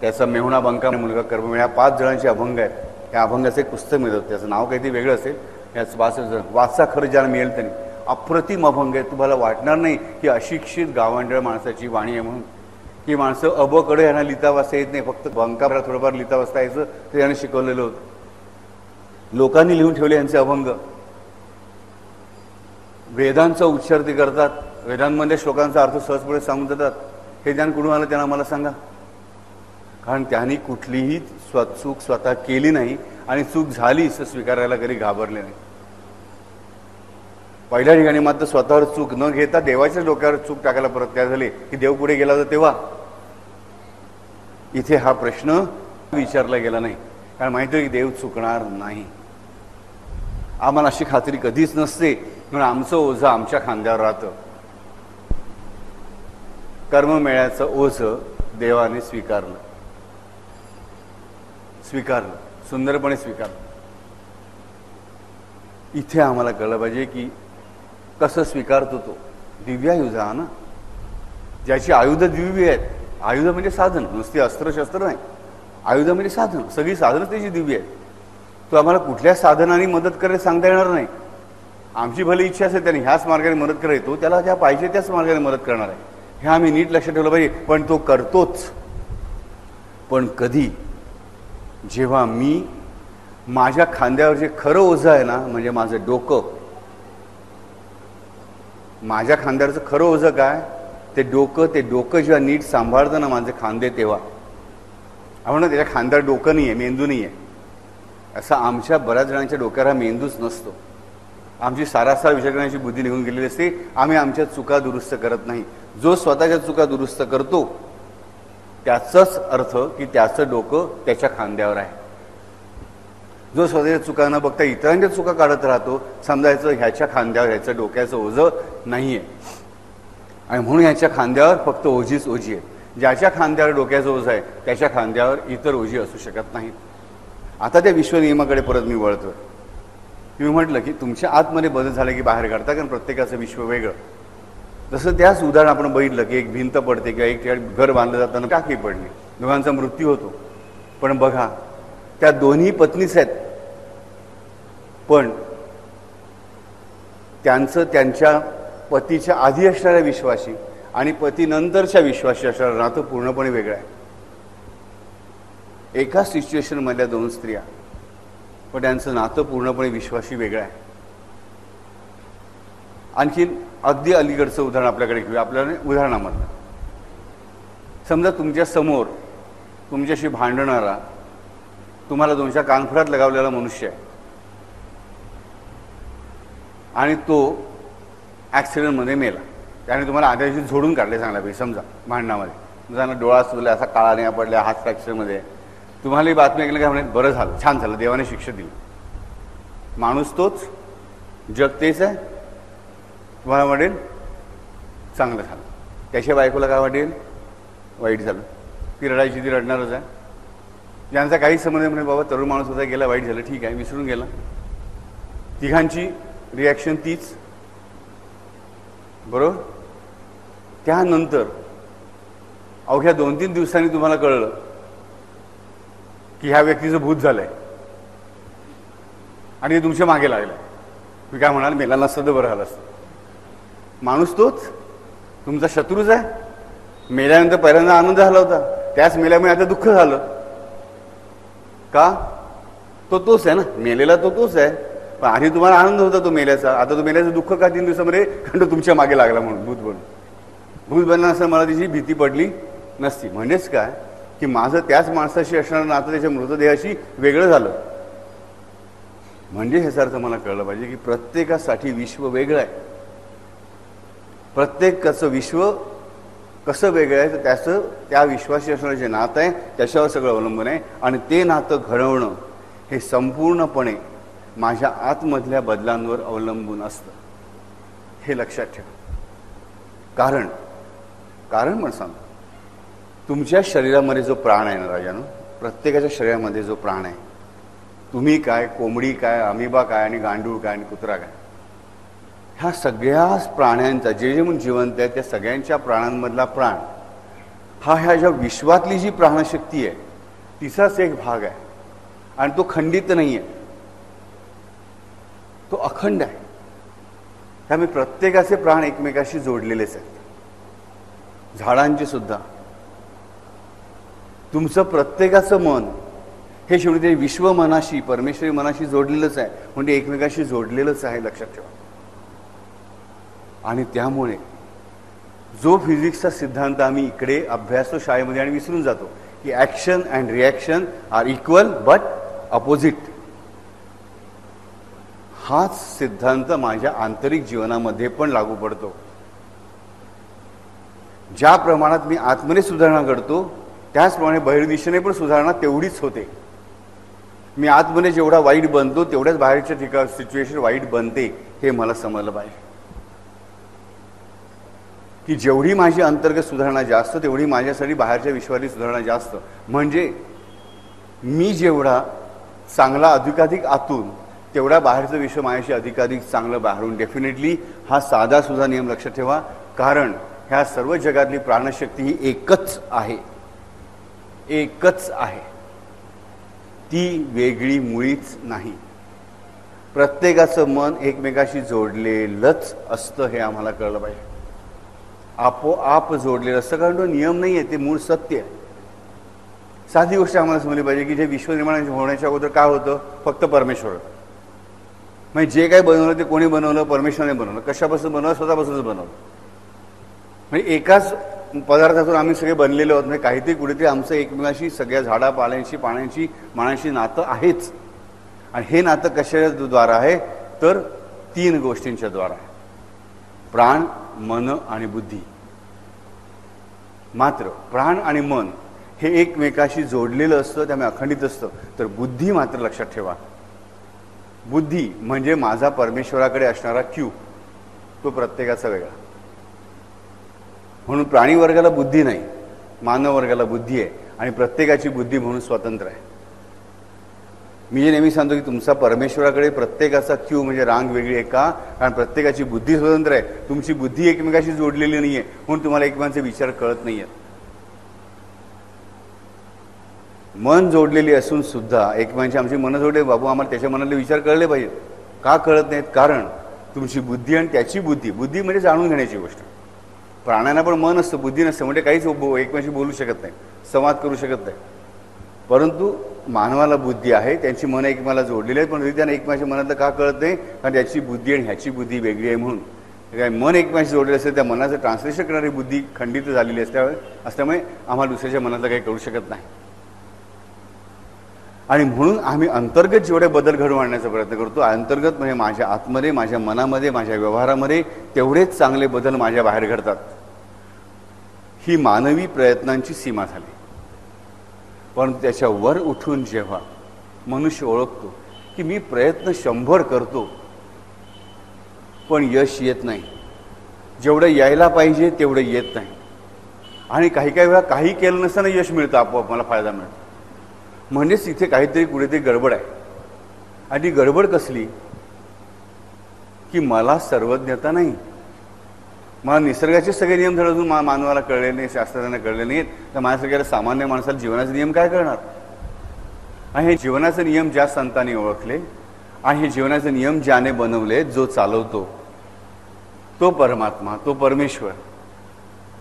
त्याचा मेहुणा बंका मुलगा कर्म, या 5 जणांचे अभंग आहेत. या अभंगाचं एक पुस्तक मिळतं, त्याचं नाव काहीतरी वेगळं असेल. याच 5 जण वाचा खरं ज्याला मिळेल त्यांनी. अप्रतिम अभंग आहे. तुम्हाला वाटणार नाही की अशिक्षित गावंढळ माणसाची वाणी आहे म्हणून. की माणसं अबकडे यांना लिहिता वाचता येत नाही, फक्त बंकाभरा थोडंफार लिहिता वाचता यायचं ते याने शिकवलेलं होतं. लोकांनी लिहून ठेवले यांचे अभंग. वेदांचा उच्चार ते करतात, वेदांमध्ये श्लोकांचा अर्थ सहजपणे सांगून जातात. हे ज्ञान कुठून आलं त्यांना मला सांगा. कारण त्यांनी कुठलीही चूक स्वतः केली नाही आणि चूक झालीच स्वीकारायला कधी घाबरले नाही. पहिल्या ठिकाणी मात्र स्वतःवर चूक न घेता देवाच्या डोक्यावर चूक टाकायला परत तयार झाले की देव पुढे गेला होता तेव्हा. इथे हा प्रश्न विचारला गेला नाही, कारण माहिती आहे की देव चुकणार नाही. आम्हाला अशी खात्री कधीच नसते, म्हणून आमचं ओझं आमच्या खांद्यावर राहतं. कर्ममेळ्याचं ओझं देवाने स्वीकारलं, सुंदरपणे स्वीकारलं. इथे आम्हाला कळलं पाहिजे की कसं स्वीकारतो तो. दिव्यायुध हा ना, ज्याची आयुध दिव्य आहेत. आयुध म्हणजे साधन, नुसती अस्त्रशस्त्र नाही. आयुध म्हणजे साधन, सगळी साधनं त्याची दिव्य आहेत. तो आम्हाला कुठल्या साधनाने मदत करायला सांगता येणार नाही. आमची भली इच्छा असेल त्याने ह्याच मार्गाने मदत करायला, तो त्याला ज्या पाहिजे त्याच मार्गाने मदत करणार आहे. हे आम्ही नीट लक्षात ठेवलं पाहिजे. पण तो करतोच. पण कधी? जेव्हा मी माझ्या खांद्यावर जे खरं ओझं आहे ना, म्हणजे माझं डोकं. माझ्या खांद्यावरचं खरं ओझं काय? ते डोकं जेव्हा नीट सांभाळतं ना माझे खांदे, तेव्हा आपण त्याच्या खांद्यावर डोकं नाही आहे, मेंदू नाही आहे. असं आमच्या बऱ्याच जणांच्या डोक्यावर हा मेंदूच नसतो. आमची सारासार विचार करण्याची बुद्धी निघून गेलेली असते. आम्ही आमच्या चुका दुरुस्त करत नाही. जो स्वतःच्या चुका दुरुस्त करतो त्याचाच अर्थ की त्याचं डोकं त्याच्या खांद्यावर आहे. जो स्वतःच्या चुका न बघता इतरांच्या चुका काढत राहतो, समजायचं ह्याच्या खांद्यावर ह्याचं डोक्याचं ओझं नाही आहे, आणि म्हणून ह्याच्या खांद्यावर फक्त ओझीच ओझी आहे. ज्याच्या खांद्यावर डोक्याचं ओझं आहे त्याच्या खांद्यावर इतर ओझी असू शकत नाहीत. आता त्या विश्वनियमाकडे परत मी वळतोय. मी म्हटलं की तुमच्या आतमध्ये बदल झाले की बाहेर काढता, कारण प्रत्येकाचं विश्व वेगळं. जसं त्याच उदाहरण आपण बघितलं की एक भिंत पडते किंवा एक ठिकाणी घर बांधलं जाताना टाकी पडली, दोघांचा मृत्यू होतो. पण बघा, त्या दोन्ही पत्नीच आहेत, पण त्यांचं त्यांच्या पतीच्या आधी असणाऱ्या विश्वाशी आणि पतीनंतरच्या विश्वाशी असणारं नातं पूर्णपणे वेगळं आहे. एका सिच्युएशन मधल्या दोन स्त्रिया, पण त्यांचं नातं पूर्णपणे विश्वाशी वेगळं आहे. आणखी अगदी अलीकडचं उदाहरण आपल्याकडे घेऊया. आपल्याला उदाहरणामधलं समजा तुमच्या समोर तुमच्याशी भांडणारा, तुम्हाला तुमच्या कानफडात लगावलेला मनुष्य आहे, आणि तो ॲक्सिडेंटमध्ये मेला. त्याने तुम्हाला आधी दिवशी झोडून काढले चांगल्यापैकी. समजा भांडणामध्ये तुमचा डोळा सुजला, असा काळा नाही पडला, हात फ्रॅक्चरमध्ये. तुम्हाला ही बातमी ऐकली काय म्हणे, बरं झालं, छान झालं, देवाने शिक्षा दिली. माणूस तोच, जग तेच आहे. तुम्हाला वाटेल चांगलं झालं, त्याच्या बायकोला काय वाटेल वाईट झालं. ती रडायची, ती रडणारच आहे. ज्यांचा काही संबंध म्हणे बाबा तरुण माणूस होता, गेला, वाईट झालं, ठीक आहे, विसरून गेला. तिघांची रिॲक्शन तीच, बरोबर. त्यानंतर अवघ्या 2-3 दिवसांनी तुम्हाला कळलं की ह्या व्यक्तीचं भूत झालंय आणि ते तुमच्या मागे लागलंय. मी काय म्हणाल, मेला नसतं तर बरं झालं असतं. माणूस तोच, तुमचा शत्रूच आहे. मेल्यानंतर पहिल्यांदा आनंद झाला होता, त्याच मेल्यामुळे आता दुःख झालं का? तो तोच आहे ना, मेलेला तो तोच आहे. पण आधी तुम्हाला आनंद होता तो मेल्याचा, आता तो मेल्याचं दुःख का 3 दिवसामध्ये? कारण तो तुमच्या मागे लागला म्हणून भूत बनून. भूत बनला असं मला तिची भीती पडली नसती. म्हणजेच काय की माझं त्याच माणसाशी असणारं नातं त्याच्या मृतदेहाशी वेगळं झालं. म्हणजे ह्याचा अर्थ मला कळलं पाहिजे की प्रत्येकासाठी विश्व वेगळं आहे. प्रत्येकाचं विश्व कसं वेगळं आहे तर त्याचं त्या विश्वाशी असणारं जे नातं आहे त्याच्यावर सगळं अवलंबून आहे. आणि ते नातं घडवणं हे संपूर्णपणे माझ्या आतमधल्या बदलांवर अवलंबून असतं, हे लक्षात ठेवा. कारण पण सांगतो, तुमच्या शरीरामध्ये जो प्राण आहे ना राजानो, प्रत्येकाच्या शरीरामध्ये जो प्राण आहे, तुम्ही काय, कोंबडी काय, अमिबा काय, आणि गांडूळ काय, आणि कुत्रा काय, ह्या सगळ्या प्राण्यांचा जे जे म्हणून जिवंत आहे त्या सगळ्यांच्या प्राणांमधला प्राण हा ह्या ज्या विश्वातली जी प्राणशक्ती आहे तिचाच एक भाग आहे. आणि तो खंडित नाही आहे, तो अखंड आहे. त्यामुळे प्रत्येकाचे प्राण एकमेकाशी जोडलेलेच आहेत. झाडांचे सुद्धा. तुमचं प्रत्येकाचं मन हे शेवटी ते विश्व मनाशी, परमेश्वरी मनाशी जोडलेलंच आहे, म्हणजे एकमेकाशी जोडलेलंच आहे, लक्षात ठेवा. आणि त्यामुळे जो फिजिक्सचा सिद्धांत आम्ही इकडे अभ्यासतो शाळेमध्ये आणि विसरून जातो की action and reaction are equal but opposite, हाच सिद्धांत माझ्या आंतरिक जीवनामध्ये पण लागू पडतो. ज्या प्रमाणात मी आतमध्ये सुधारणा करतो त्याचप्रमाणे बहिर्दिशेने पण सुधारणा तेवढीच होते. मी आतमध्ये जेवढा वाईट बनतो तेवढ्याच बाहेरच्या ठिकाणी सिच्युएशन वाईट बनते, हे मला समजलं पाहिजे. की जेवढी माझी अंतर्गत सुधारणा जास्त तेवढी माझ्यासाठी बाहेरच्या विश्वातली सुधारणा जास्त. म्हणजे मी जेवढा चांगला अधिकाधिक आतून तेवढा बाहेरचं विश्व माझ्याशी अधिकाधिक चांगलं बाहेरून. डेफिनेटली हा साधा सुद्धा नियम लक्षात ठेवा, कारण ह्या सर्व जगातली प्राणशक्ती ही एकच आहे, एकच आहे, ती वेगळी मुळीच नाही. प्रत्येकाचं मन एकमेकाशी जोडलेलंच असतं, हे आम्हाला कळलं पाहिजे. आपोआप जोडलेलं असतं, कारण तो नियम नाही आहे, ते मूळ सत्य आहे. साधी गोष्ट आम्हाला समजली पाहिजे की जे विश्वनिर्माण होण्याच्या अगोदर काय होतं? फक्त परमेश्वर होतं. म्हणजे जे काही बनवलं ते कोणी बनवलं? परमेश्वराने बनवलं. कशापासून बनवलं? स्वतःपासूनच बनवलं. म्हणजे एकाच पदार्थातून आम्ही सगळे बनलेले आहोत. म्हणजे काहीतरी कुठेतरी आमचं एकमेकाशी सगळ्या झाडा पाल्यांशी पाण्याची माणांशी नातं आहेच. आणि हे नातं कशाद्वारा आहे? तर 3 गोष्टींच्या द्वारा आहे: प्राण, मन आणि बुद्धी. मात्र प्राण आणि मन हे एकमेकाशी जोडलेलं असतं, त्यामुळे अखंडित असतं. तर बुद्धी मात्र लक्षात ठेवा, बुद्धी म्हणजे माझा परमेश्वराकडे असणारा क्यू, तो प्रत्येकाचा वेगळा. म्हणून प्राणी वर्गाला बुद्धी नाही, मानव वर्गाला बुद्धी आहे. आणि प्रत्येकाची बुद्धी म्हणून स्वतंत्र आहे. मी जे नेहमी सांगतो की तुमचा परमेश्वराकडे प्रत्येकाचा क्यू म्हणजे रांग वेगळी आहे. का? कारण प्रत्येकाची बुद्धी स्वतंत्र आहे. तुमची बुद्धी एकमेकाशी जोडलेली नाही आहे, म्हणून तुम्हाला एकमेकांचे विचार कळत नाही आहेत. मन जोडलेली असून सुद्धा एकमेकांची आमची मनं जोडले, बाबू आम्हाला त्याच्या मनातले विचार कळले पाहिजेत. का कळत नाहीत? कारण तुमची बुद्धी आणि त्याची बुद्धी, बुद्धी म्हणजे जाणून घेण्याची गोष्ट. प्राण्यांना पण मन असतं, बुद्धी नसतं, म्हणजे काहीच एकमेकांशी बोलू शकत नाही, संवाद करू शकत नाही. परंतु मानवाला बुद्धी आहे, त्यांची मनं एकमेकाला जोडलेली आहेत. पण त्यांना एकमेकांच्या मनातलं का कळत नाही? कारण त्याची बुद्धी आणि ह्याची बुद्धी वेगळी आहे. म्हणून काय मन एकमेकांशी जोडलेलं असेल, त्या मनाचं ट्रान्सलेशन करणारी बुद्धी खंडित झालेली असल्यामुळे आम्हाला दुसऱ्याच्या मनातलं काही कळू शकत नाही. आणि म्हणून आम्ही अंतर्गत जेवढे बदल घडवून आणण्याचा प्रयत्न करतो, अंतर्गत म्हणजे माझ्या आतमध्ये, माझ्या मनामध्ये, माझ्या व्यवहारामध्ये तेवढेच चांगले बदल माझ्या बाहेर घडतात. ही मानवी प्रयत्नांची सीमा झाली. पण त्याच्यावर उठून जेव्हा मनुष्य ओळखतो की मी प्रयत्न 100 करतो पण यश येत नाही, जेवढं यायला पाहिजे तेवढं येत नाही, आणि काही काही वेळा काही केलं नसताना यश मिळतं, आपोआप मला फायदा मिळतो, म्हणजेच इथे काहीतरी कुठेतरी गडबड आहे. आणि ती गडबड कसली? की मला सर्वज्ञता नाही, मला निसर्गाचे सगळे नियम धड अजून मानवाला कळले नाही, शास्त्रज्ञांना कळले नाहीत. तर माझ्यासारख्या सामान्य माणसाला जीवनाचे नियम काय करणार? आणि हे जीवनाचे नियम ज्या संतांनी ओळखले आणि हे जीवनाचे नियम ज्याने बनवले, जो चालवतो तो परमात्मा, तो परमेश्वर,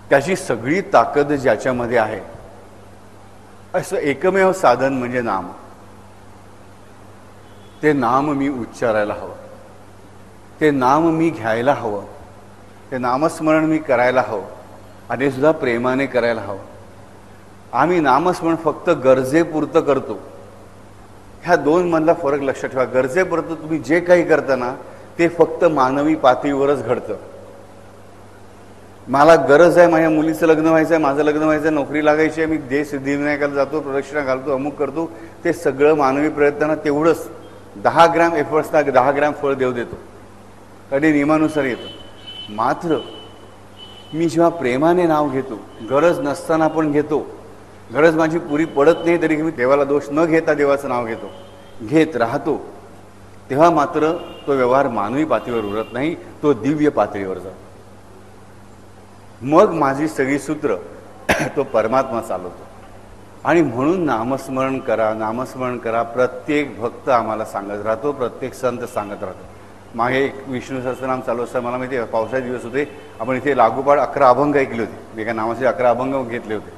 त्याची सगळी ताकद ज्याच्यामध्ये आहे, असं एकमेव साधन म्हणजे नाम. ते नाम मी उच्चारायला हवं, ते नाम मी घ्यायला हवं, ते नामस्मरण मी करायला हवं, आणि सुद्धा प्रेमाने करायला हवं. आम्ही नामस्मरण फक्त गरजेपुरतं करतो. ह्या 2 मधला फरक लक्षात ठेवा. गरजेपुरतं तुम्ही जे काही करता ना, ते फक्त मानवी पातळीवरच घडतं. मला गरज आहे, माझ्या मुलीचं लग्न व्हायचं आहे, माझं लग्न व्हायचं आहे, नोकरी लागायची आहे, मी देश सिद्धिविनायकाला जातो, प्रदक्षिणा घालतो, अमुक करतो, ते सगळं मानवी प्रयत्नांना तेवढंच 10 ग्रॅम एफर्ट्सना 10 ग्रॅम फळ देव देतो, कधी नियमानुसार येतं. मात्र मी जेव्हा प्रेमाने नाव घेतो, गरज नसताना पण घेतो, गरज माझी पुरी पडत नाही तरी मी देवाला दोष न घेता देवाचं नाव घेत राहतो, तेव्हा मात्र तो व्यवहार मानवी पातळीवर उरत नाही, तो दिव्य पातळीवर जातो. मग माझी सगळी सूत्र तो परमात्मा चालवतो. आणि म्हणून नामस्मरण करा, नामस्मरण करा. प्रत्येक भक्त आम्हाला सांगत राहतो, प्रत्येक संत सांगत राहतो. मागे एक विष्णू सहस्त्रनाम चालू असताना मला माहिती आहे, पावसाचे दिवस होते, आपण इथे लागोपाठ 11 अभंग ऐकले होते. एका नावाचे 11 अभंग घेतले होते.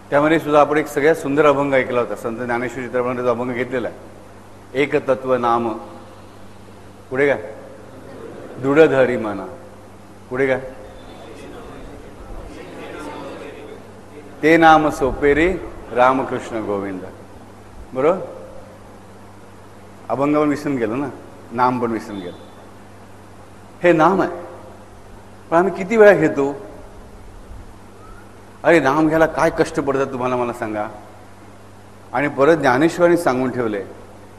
त्यामध्ये सुद्धा आपण एक सगळ्यात सुंदर अभंग ऐकला होता. संत ज्ञानेश्वर चित्रपटाचा जो अभंग घेतलेला आहे, एक तत्व नाम, पुढे काय, दृढधरी मना, पुढे काय, ते नाम सोपे रे रामकृष्ण गोविंद. बरोबर, अभंग पण विसरून गेलो ना, नाम पण विसरून गेलो. हे नाम आहे, पण आम्ही किती वेळा घेतो? अरे नाम घ्यायला काय कष्ट पडतात तुम्हाला, मला सांगा. आणि परत ज्ञानेश्वरांनी सांगून ठेवले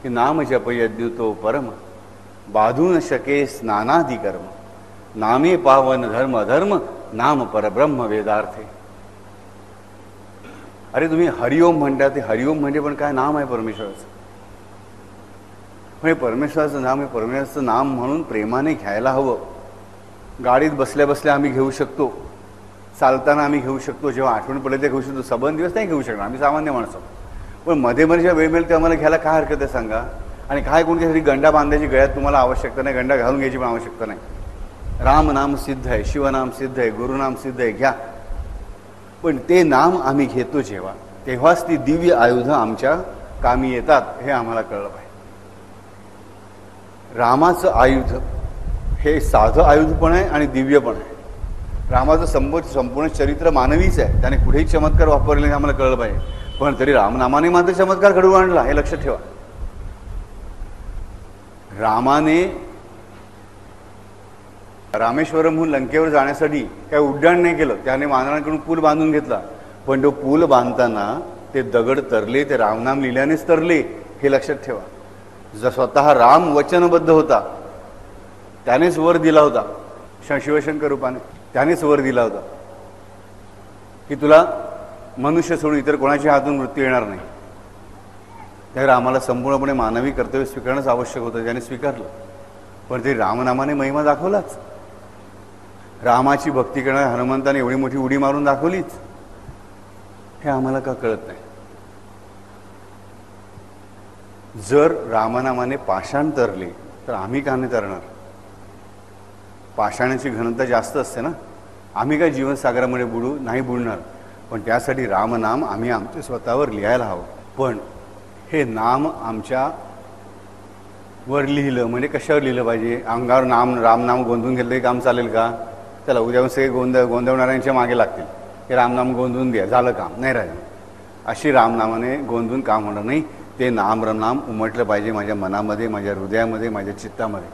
की नाम जप यज्ञतो परम, बाधून शके स्नानादी कर्म, नामे पावन धर्म धर्म, नाम परब्रह्म वेदार्थे. अरे तुम्ही हरिओम म्हणता, ते हरिओम म्हणजे पण काय, नाम आहे परमेश्वराचं. म्हणजे परमेश्वराचं नाम हे परमेश्वराचं नाम म्हणून प्रेमाने घ्यायला हवं. गाडीत बसल्या बसल्या आम्ही घेऊ शकतो, चालताना आम्ही घेऊ शकतो, जेव्हा आठवण पडले ते घेऊ शकतो. सबंध दिवस नाही घेऊ शकणार, आम्ही सामान्य माणसं. पण मध्ये मध्ये जेव्हा वेळ मिळेल तेव्हा आम्हाला घ्यायला काय हरकत आहे सांगा. आणि काय कोणत्यासाठी गंडा बांधायची गळ्यात तुम्हाला आवश्यकता नाही, गंडा घालून घ्यायची पण आवश्यकता नाही. राम नाम सिद्ध आहे, शिवनाम सिद्ध आहे, गुरुनाम सिद्ध आहे, घ्या. पण ते नाम आम्ही घेतो जेव्हा तेव्हाच ती दिव्य आयुधं आमच्या कामी येतात हे आम्हाला कळलं पाहिजे. रामाचं आयुध हे साधं आयुध पण आहे आणि दिव्य पण आहे. रामाचं संपूर्ण चरित्र मानवीच आहे, त्याने कुठेही चमत्कार वापरले हे आम्हाला कळलं पाहिजे. पण तरी रामनामाने मात्र चमत्कार घडवून आणला हे लक्षात ठेवा. रामाने रामेश्वरमहून लंकेवर जाण्यासाठी काही उड्डाण नाही केलं, त्याने वानरांकडून पूल बांधून घेतला. पण तो पूल बांधताना ते दगड तरले, ते रामनाम लिहिल्यानेच तरले हे लक्षात ठेवा. जर स्वतः राम वचनबद्ध होता, त्यानेच वर दिला होता शिवशंकर रूपाने, त्यानेच वर दिला होता की तुला मनुष्य सोडून इतर कोणाच्या हातून मृत्यू येणार नाही. त्या रामाला संपूर्णपणे मानवी कर्तव्य स्वीकारणंच आवश्यक होतं, त्याने स्वीकारलं. पण ते रामनामाने महिमा दाखवलाच. रामाची भक्ती करणाऱ्या हनुमंताने एवढी मोठी उडी मारून दाखवलीच. हे आम्हाला का कळत नाही? जर रामनामाने पाषाण तरले तर आम्ही का नाही तरणार? पाषाणाची घनता जास्त असते ना. आम्ही काय जीवनसागरामध्ये नाही बुडणार. पण त्यासाठी रामनाम आम्ही आमच्या स्वतःवर लिहायला हवं. पण हे नाम आमच्या वर लिहिलं म्हणजे कशावर लिहिलं पाहिजे? अंगावर रामनाम गोंधून घेतलं काम चालेल का? त्याला उद्या सगळे गोंधवणाऱ्यांच्या मागे लागतील. हे रामनाम गोंधून द्या, झालं काम नाही राहिलं. अशी रामनामाने गोंधून काम होणार नाही. ते नाम उमटलं पाहिजे माझ्या मनामध्ये, माझ्या हृदयामध्ये, माझ्या चित्तामध्ये.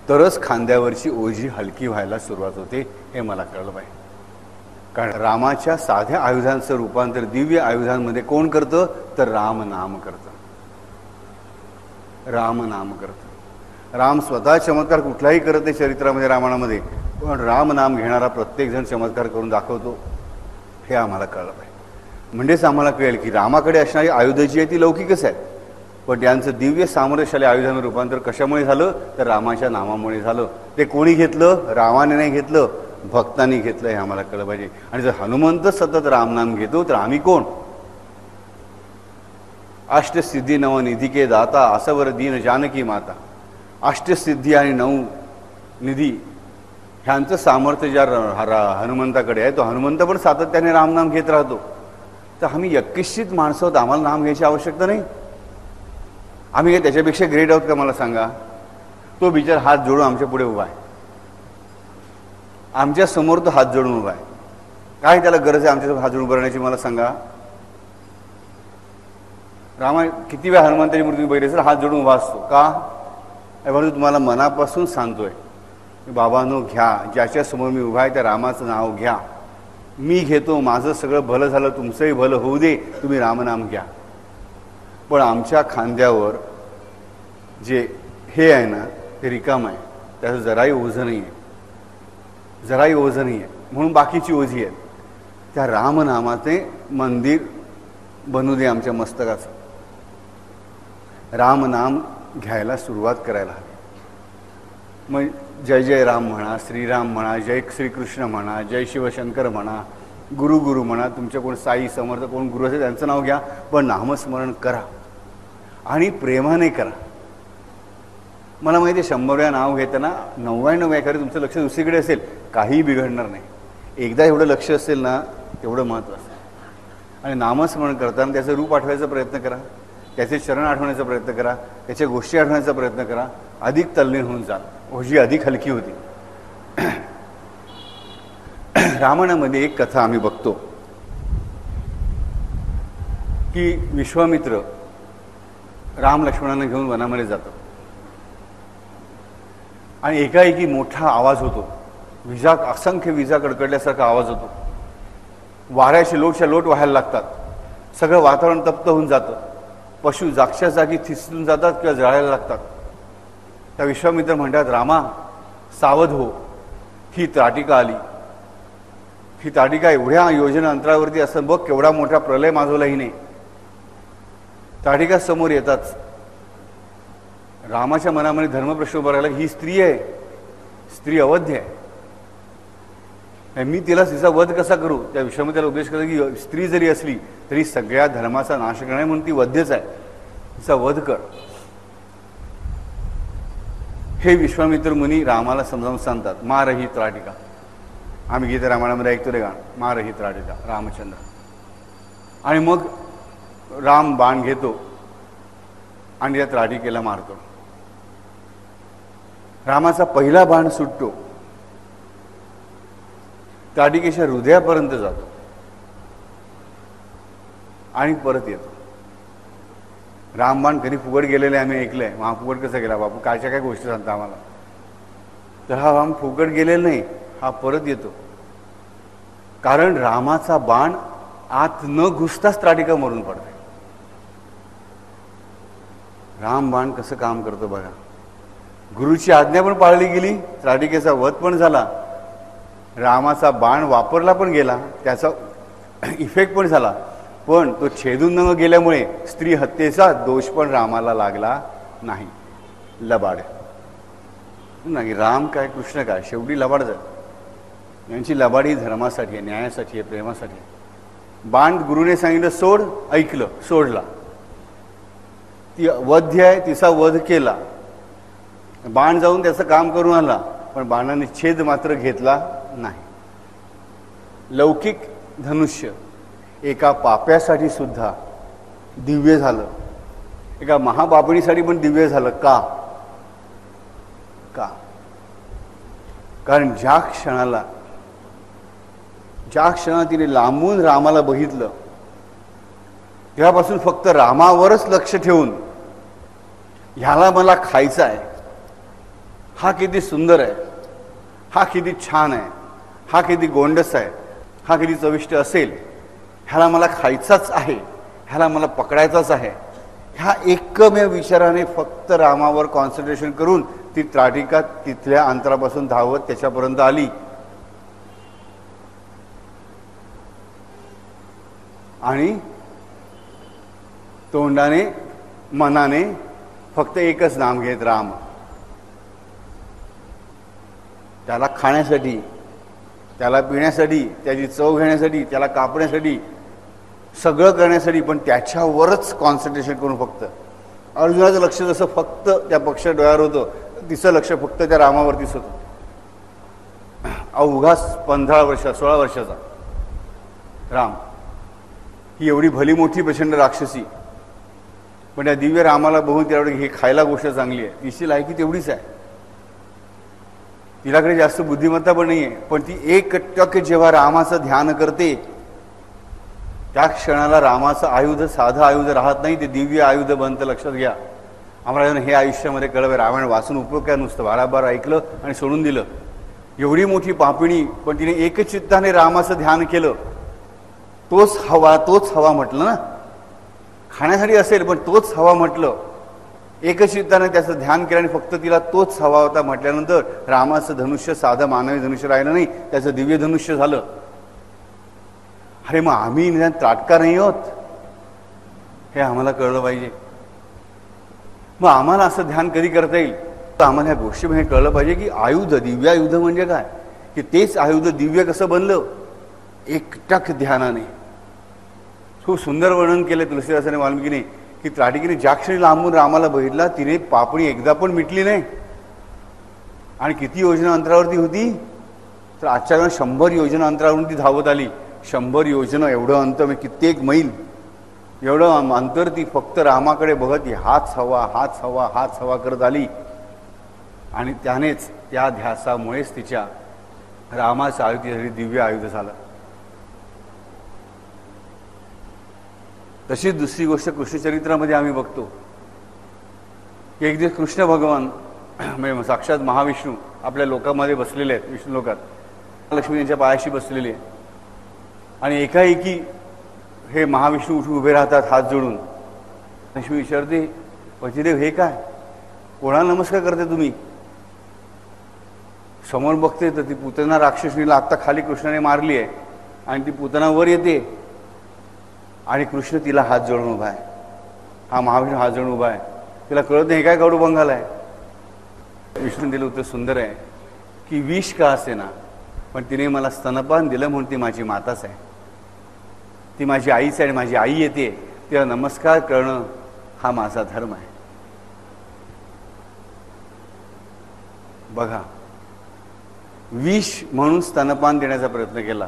तरच खांद्यावरची ओझी हलकी व्हायला सुरुवात होते हे मला कळलं पाहिजे. कारण रामाच्या साध्या आयुधांचं रूपांतर दिव्य आयुधांमध्ये कोण करतं? तर रामनाम करतं. रामनाम करतं. राम स्वतः चमत्कार कुठलाही करत नाही चरित्रामध्ये, रामायणामध्ये. पण रामनाम घेणारा प्रत्येक जण चमत्कार करून दाखवतो हे आम्हाला कळलं पाहिजे. म्हणजेच आम्हाला कळेल की रामाकडे असणारी आयुधं जी आहे ती लौकिकच आहेत, पण त्यांचं दिव्य सामर्थ्यशाली आयुधांचं रूपांतर कशामुळे झालं? तर रामाच्या नामामुळे झालं. ते कोणी घेतलं? रामाने नाही घेतलं, भक्तांनी घेतलं हे आम्हाला कळलं पाहिजे. आणि जर हनुमंत सतत रामनाम घेतो तर आम्ही कोण? अष्टसिद्धी नवनिधी के दाता असवर दीन जानकी माता. अष्टसिद्धी आणि नऊ निधी ह्यांचं सामर्थ्य ज्या हनुमंताकडे आहे, तो हनुमंत पण सातत्याने रामनाम घेत राहतो. तर आम्ही 21 माणसं आहोत, आम्हाला नाम घ्यायची आवश्यकता नाही. आम्ही काय त्याच्यापेक्षा ग्रेट आहोत का? मला सांगा. तो बिचार हात जोडून आमच्या पुढे उभा आहे, आमच्या समोर तो हात जोडून उभा आहे. काय त्याला गरज आहे आमच्यासोबत हात जोडून करण्याची? मला सांगा. किती वेळा हनुमंताची मूर्ती बघितली असेल हात जोडून उभा असतो का? म्हणून तुम्हाला मनापासून सांगतोय, बाबांनो घ्या, ज्याच्या समोर मी उभा आहे त्या रामाचं नाव घ्या. मी घेतो, माझं सगळं भलं झालं, तुमचंही भलं होऊ दे, तुम्ही रामनाम घ्या. पण आमच्या खांद्यावर जे हे आहे ना ते रिकाम आहे, त्याचं जराही ओझं नाही आहे, जराही ओझं नाही आहे. म्हणून बाकीची ओझी आहेत. त्या रामनामाचे मंदिर बनू दे आमच्या मस्तकाचं. रामनाम घ्यायला सुरुवात करायला हवी. मग जय जय राम म्हणा, श्रीराम म्हणा, जय श्रीकृष्ण म्हणा, जय शिवशंकर म्हणा, गुरु म्हणा, तुमच्या कोण साई समर्थ कोण गुरु असेल त्यांचं नाव घ्या, पण नामस्मरण करा आणि प्रेमाने करा. मला माहिती आहे 100 वेळा नाव घेताना 99 वेळा तुमचं लक्ष दुसरीकडे असेल, काहीही बिघडणार नाही. एकदा एवढं लक्ष असेल ना तेवढं महत्त्वाचं. आणि नामस्मरण करताना त्याचं रूप आठवायचा प्रयत्न करा, त्याचे चरण आठवण्याचा प्रयत्न करा, त्याच्या गोष्टी आठवण्याचा प्रयत्न करा. अधिक तल्लीन होऊन जाल, ओझी अधिक हलकी होती. रामायणामध्ये एक कथा आम्ही बघतो की विश्वामित्र राम लक्ष्मणांना घेऊन वनामध्ये जातो आणि एकाएकी मोठा आवाज होतो. असंख्य विजा कडकडल्यासारखा आवाज होतो. वाऱ्याचे लोटच्या लोट व्हायला लागतात. सगळं वातावरण तप्त होऊन जातं. पशु जागच्या जागी थिसून जातात किंवा जळायला लागतात. त्या विश्वामित्र म्हणतात, रामा सावध हो, ही त्राटिका आली. ही त्राटिका एवढ्या योजना अंतरावरती असं बघ, केवढा मोठा प्रलय माजवला हिने. त्राटिका समोर येताच रामाच्या मनामध्ये धर्मप्रश्न उभा राहिला, ही स्त्री आहे, स्त्री अवध्य आहे, मी तिचा वध कसा करू? त्या विश्वामित्राला उपदेश करतो की स्त्री जरी असली तरी सगळ्या धर्माचा नाश करणे म्हणून ती वध्यच आहे, तिचा वध कर. हे विश्वामित्र मुनी रामाला समजावून सांगतात, मार ही त्राटिका. आम्ही गीता रामायणामध्ये ऐकतो रे गाणं, मार ही त्राटिका रामचंद्र. आणि मग राम बाण घेतो आणि त्या त्राटिकेला मारतो. रामाचा पहिला बाण सुटतो, त्राटिकेच्या हृदयापर्यंत जातो आणि परत येतो. रामबाण कधी फुगड गेलेले आम्ही ऐकलंय. महाफुगड कसा गेला बापू, कायच्या काय गोष्टी सांगता आम्हाला. तर हा राम फुगड गेलेला नाही, हा परत येतो. कारण रामाचा बाण आत न घुसताच त्राटिका मरून पडते. रामबाण कसं काम करतो बघा. गुरुची आज्ञा पण पाळली गेली, त्राटिकेचा वध पण झाला, रामाचा बाण वापरला पण गेला, त्याचा इफेक्ट पण झाला, पण तो छेदून न गेल्यामुळे स्त्री हत्येचा दोष पण रामाला लागला नाही. लबाड नाही, राम काय कृष्ण काय, शेवटी लबाडच आहे. यांची लबाडी धर्मासाठी आहे, न्यायासाठी आहे, प्रेमासाठी आहे. बाण गुरुने सांगितलं सोड, ऐकलं, सोडला. ती वध्य आहे, तिचा वध केला. बाण जाऊन त्याचं काम करून आला, पण बाणाने छेद मात्र घेतला नाही. लौकिक धनुष्य एका पाप्यासाठी सुद्धा दिव्य झालं, एका महापापणीसाठी पण दिव्य झालं. का? कारण ज्या क्षणात तिने लांबून रामाला बघितलं, तेव्हापासून फक्त रामावरच लक्ष ठेवून ह्याला मला खायचं आहे, हा किती सुंदर आहे, हा किती छान आहे, हा किती गोंडस आहे, हा किती चविष्ट असेल, ह्याला मला खायचाच आहे, ह्याला मला पकडायचाच आहे, ह्या एकमेव विचाराने फक्त रामावर कॉन्सन्ट्रेशन करून ती त्राटिका तिथल्या अंतरापासून धावत त्याच्यापर्यंत आली. आणि तोंडाने मनाने फक्त एकच नाम घेत राम. त्याला खाण्यासाठी, त्याला पिण्यासाठी, त्याची चव घेण्यासाठी, त्याला कापण्यासाठी, सगळं करण्यासाठी, पण त्याच्यावरच कॉन्सन्ट्रेशन करून फक्त. अर्जुनाचं लक्ष जसं फक्त त्या पक्ष डोळ्यावर होतं, तिचं लक्ष फक्त त्या रामावरतीच होतं. अवघाच 15 वर्ष 16 वर्षाचा राम, ही एवढी भली मोठी प्रचंड राक्षसी, पण त्या दिव्य रामाला बघून त्यावेळी हे खायला गोष्ट चांगली आहे, तिची लायकी तेवढीच आहे. तिलाकडे जास्त बुद्धिमत्ता पण नाही आहे, पण ती 1% जेव्हा रामाचं ध्यान करते, त्या क्षणाला रामाचं आयुध साधं आयुध राहत नाही, ते दिव्य आयुध बनतं. लक्षात घ्या. आम्हाला हे आयुष्यामध्ये कळलं, रामायण वाचून उपयोग काय, नुसतं बाराबार ऐकलं आणि सोडून दिलं. एवढी मोठी पापिणी, पण तिने एकचित्ताने रामाचं ध्यान केलं. तोच हवा म्हटलं ना, खाण्यासाठी असेल पण तोच हवा म्हटलं. एकचित्ताने त्याचं ध्यान केलं आणि फक्त तिला तोच हवा होता म्हटल्यानंतर रामाचं धनुष्य साधं मानवी धनुष्य राहिलं नाही, त्याचं दिव्य धनुष्य झालं. अरे मग आम्ही निदान त्राटका नाही आहोत, हे आम्हाला कळलं पाहिजे. मग आम्हाला असं ध्यान कधी करता येईल, तर आम्हाला ह्या गोष्टीमध्ये कळलं पाहिजे की आयुध, दिव्य आयुध म्हणजे काय, की तेच आयुध दिव्य कसं बनलं, एकटक ध्यानाने. खूप सुंदर वर्णन केलं तुलसीदासाने वाल्मिकीने, की त्राटिकेने ज्या क्षणी लांबून रामाला बघितला, तिने पापणी एकदा पण मिटली नाही. आणि किती योजना अंतरावरती होती, तर आजच्या 100 योजना अंतरावरून ती धावत आली. 100 योजना एवढं अंतर, म्हणजे कित्येक मैल एवढं अंतर ती फक्त रामाकडे बघत हाच हवा करत आली. आणि त्यानेच, त्या ध्यासामुळेच तिच्या रामाचं आयुध दिव्य आयुध झालं. तशीच दुसरी गोष्ट कृष्णचरित्रामध्ये आम्ही बघतो की एक दिवस कृष्ण भगवान म्हणजे साक्षात महाविष्णू आपल्या लोकांमध्ये बसलेले आहेत, विष्णू लोकात. लक्ष्मी यांच्या पायाशी बसलेली आहे आणि एकाएकी हे महाविष्णू उठून उभे राहतात हात जोडून. लक्ष्मी विचारते, पतिदेव हे काय, कोणाला नमस्कार करते तुम्ही? समोर बघते तर ती पुतना राक्षसीला आत्ता खाली कृष्णाने मारली आहे आणि ती पुतना वर येते आणि कृष्ण तिला हात जोडून उभा आहे. हा महाविष्णू हात जोडून उभा आहे. तिला कळत नाही काय कडू बंगाल आहे. विष्णू दिलं उत्तर सुंदर आहे की विष का असे ना, पण तिने मला स्तनपान दिलं म्हणून ती माझी माताच आहे, ती माझी आईच आहे आणि माझी आई येते, तिला नमस्कार करणं हा माझा धर्म आहे. बघा, विष म्हणून स्तनपान देण्याचा प्रयत्न केला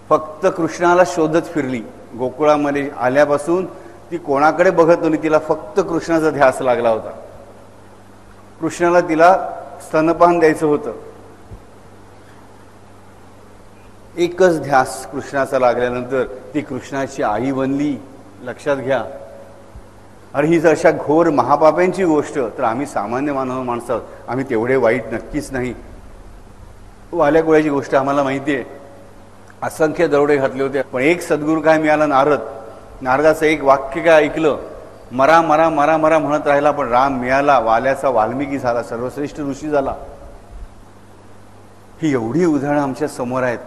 फक्त कृष्णाला शोधत फिरली. गोकुळामध्ये आल्यापासून ती कोणाकडे बघत नव्हती, तिला फक्त कृष्णाचा ध्यास लागला होता. कृष्णाला तिला स्तनपान द्यायचं होतं. एकच ध्यास कृष्णाचा लागल्यानंतर ती कृष्णाची आई बनली. लक्षात घ्या. अरे ही जर अशा घोर महापाप्यांची गोष्ट, तर आम्ही सामान्य माणसं आहोत, आम्ही तेवढे वाईट नक्कीच नाही. वाल्या कोळ्याची गोष्ट आम्हाला माहिती आहे. असंख्य दरोडे घातले होते, पण एक सद्गुरू काय मिळाला, नारदाचं एक वाक्य काय ऐकलं, मरा मरा मरा मरा म्हणत राहिला, पण राम मिळाला. वाल्याचा वाल्मिकी झाला, सर्वश्रेष्ठ ऋषी झाला. ही एवढी उदाहरणं आमच्या समोर आहेत.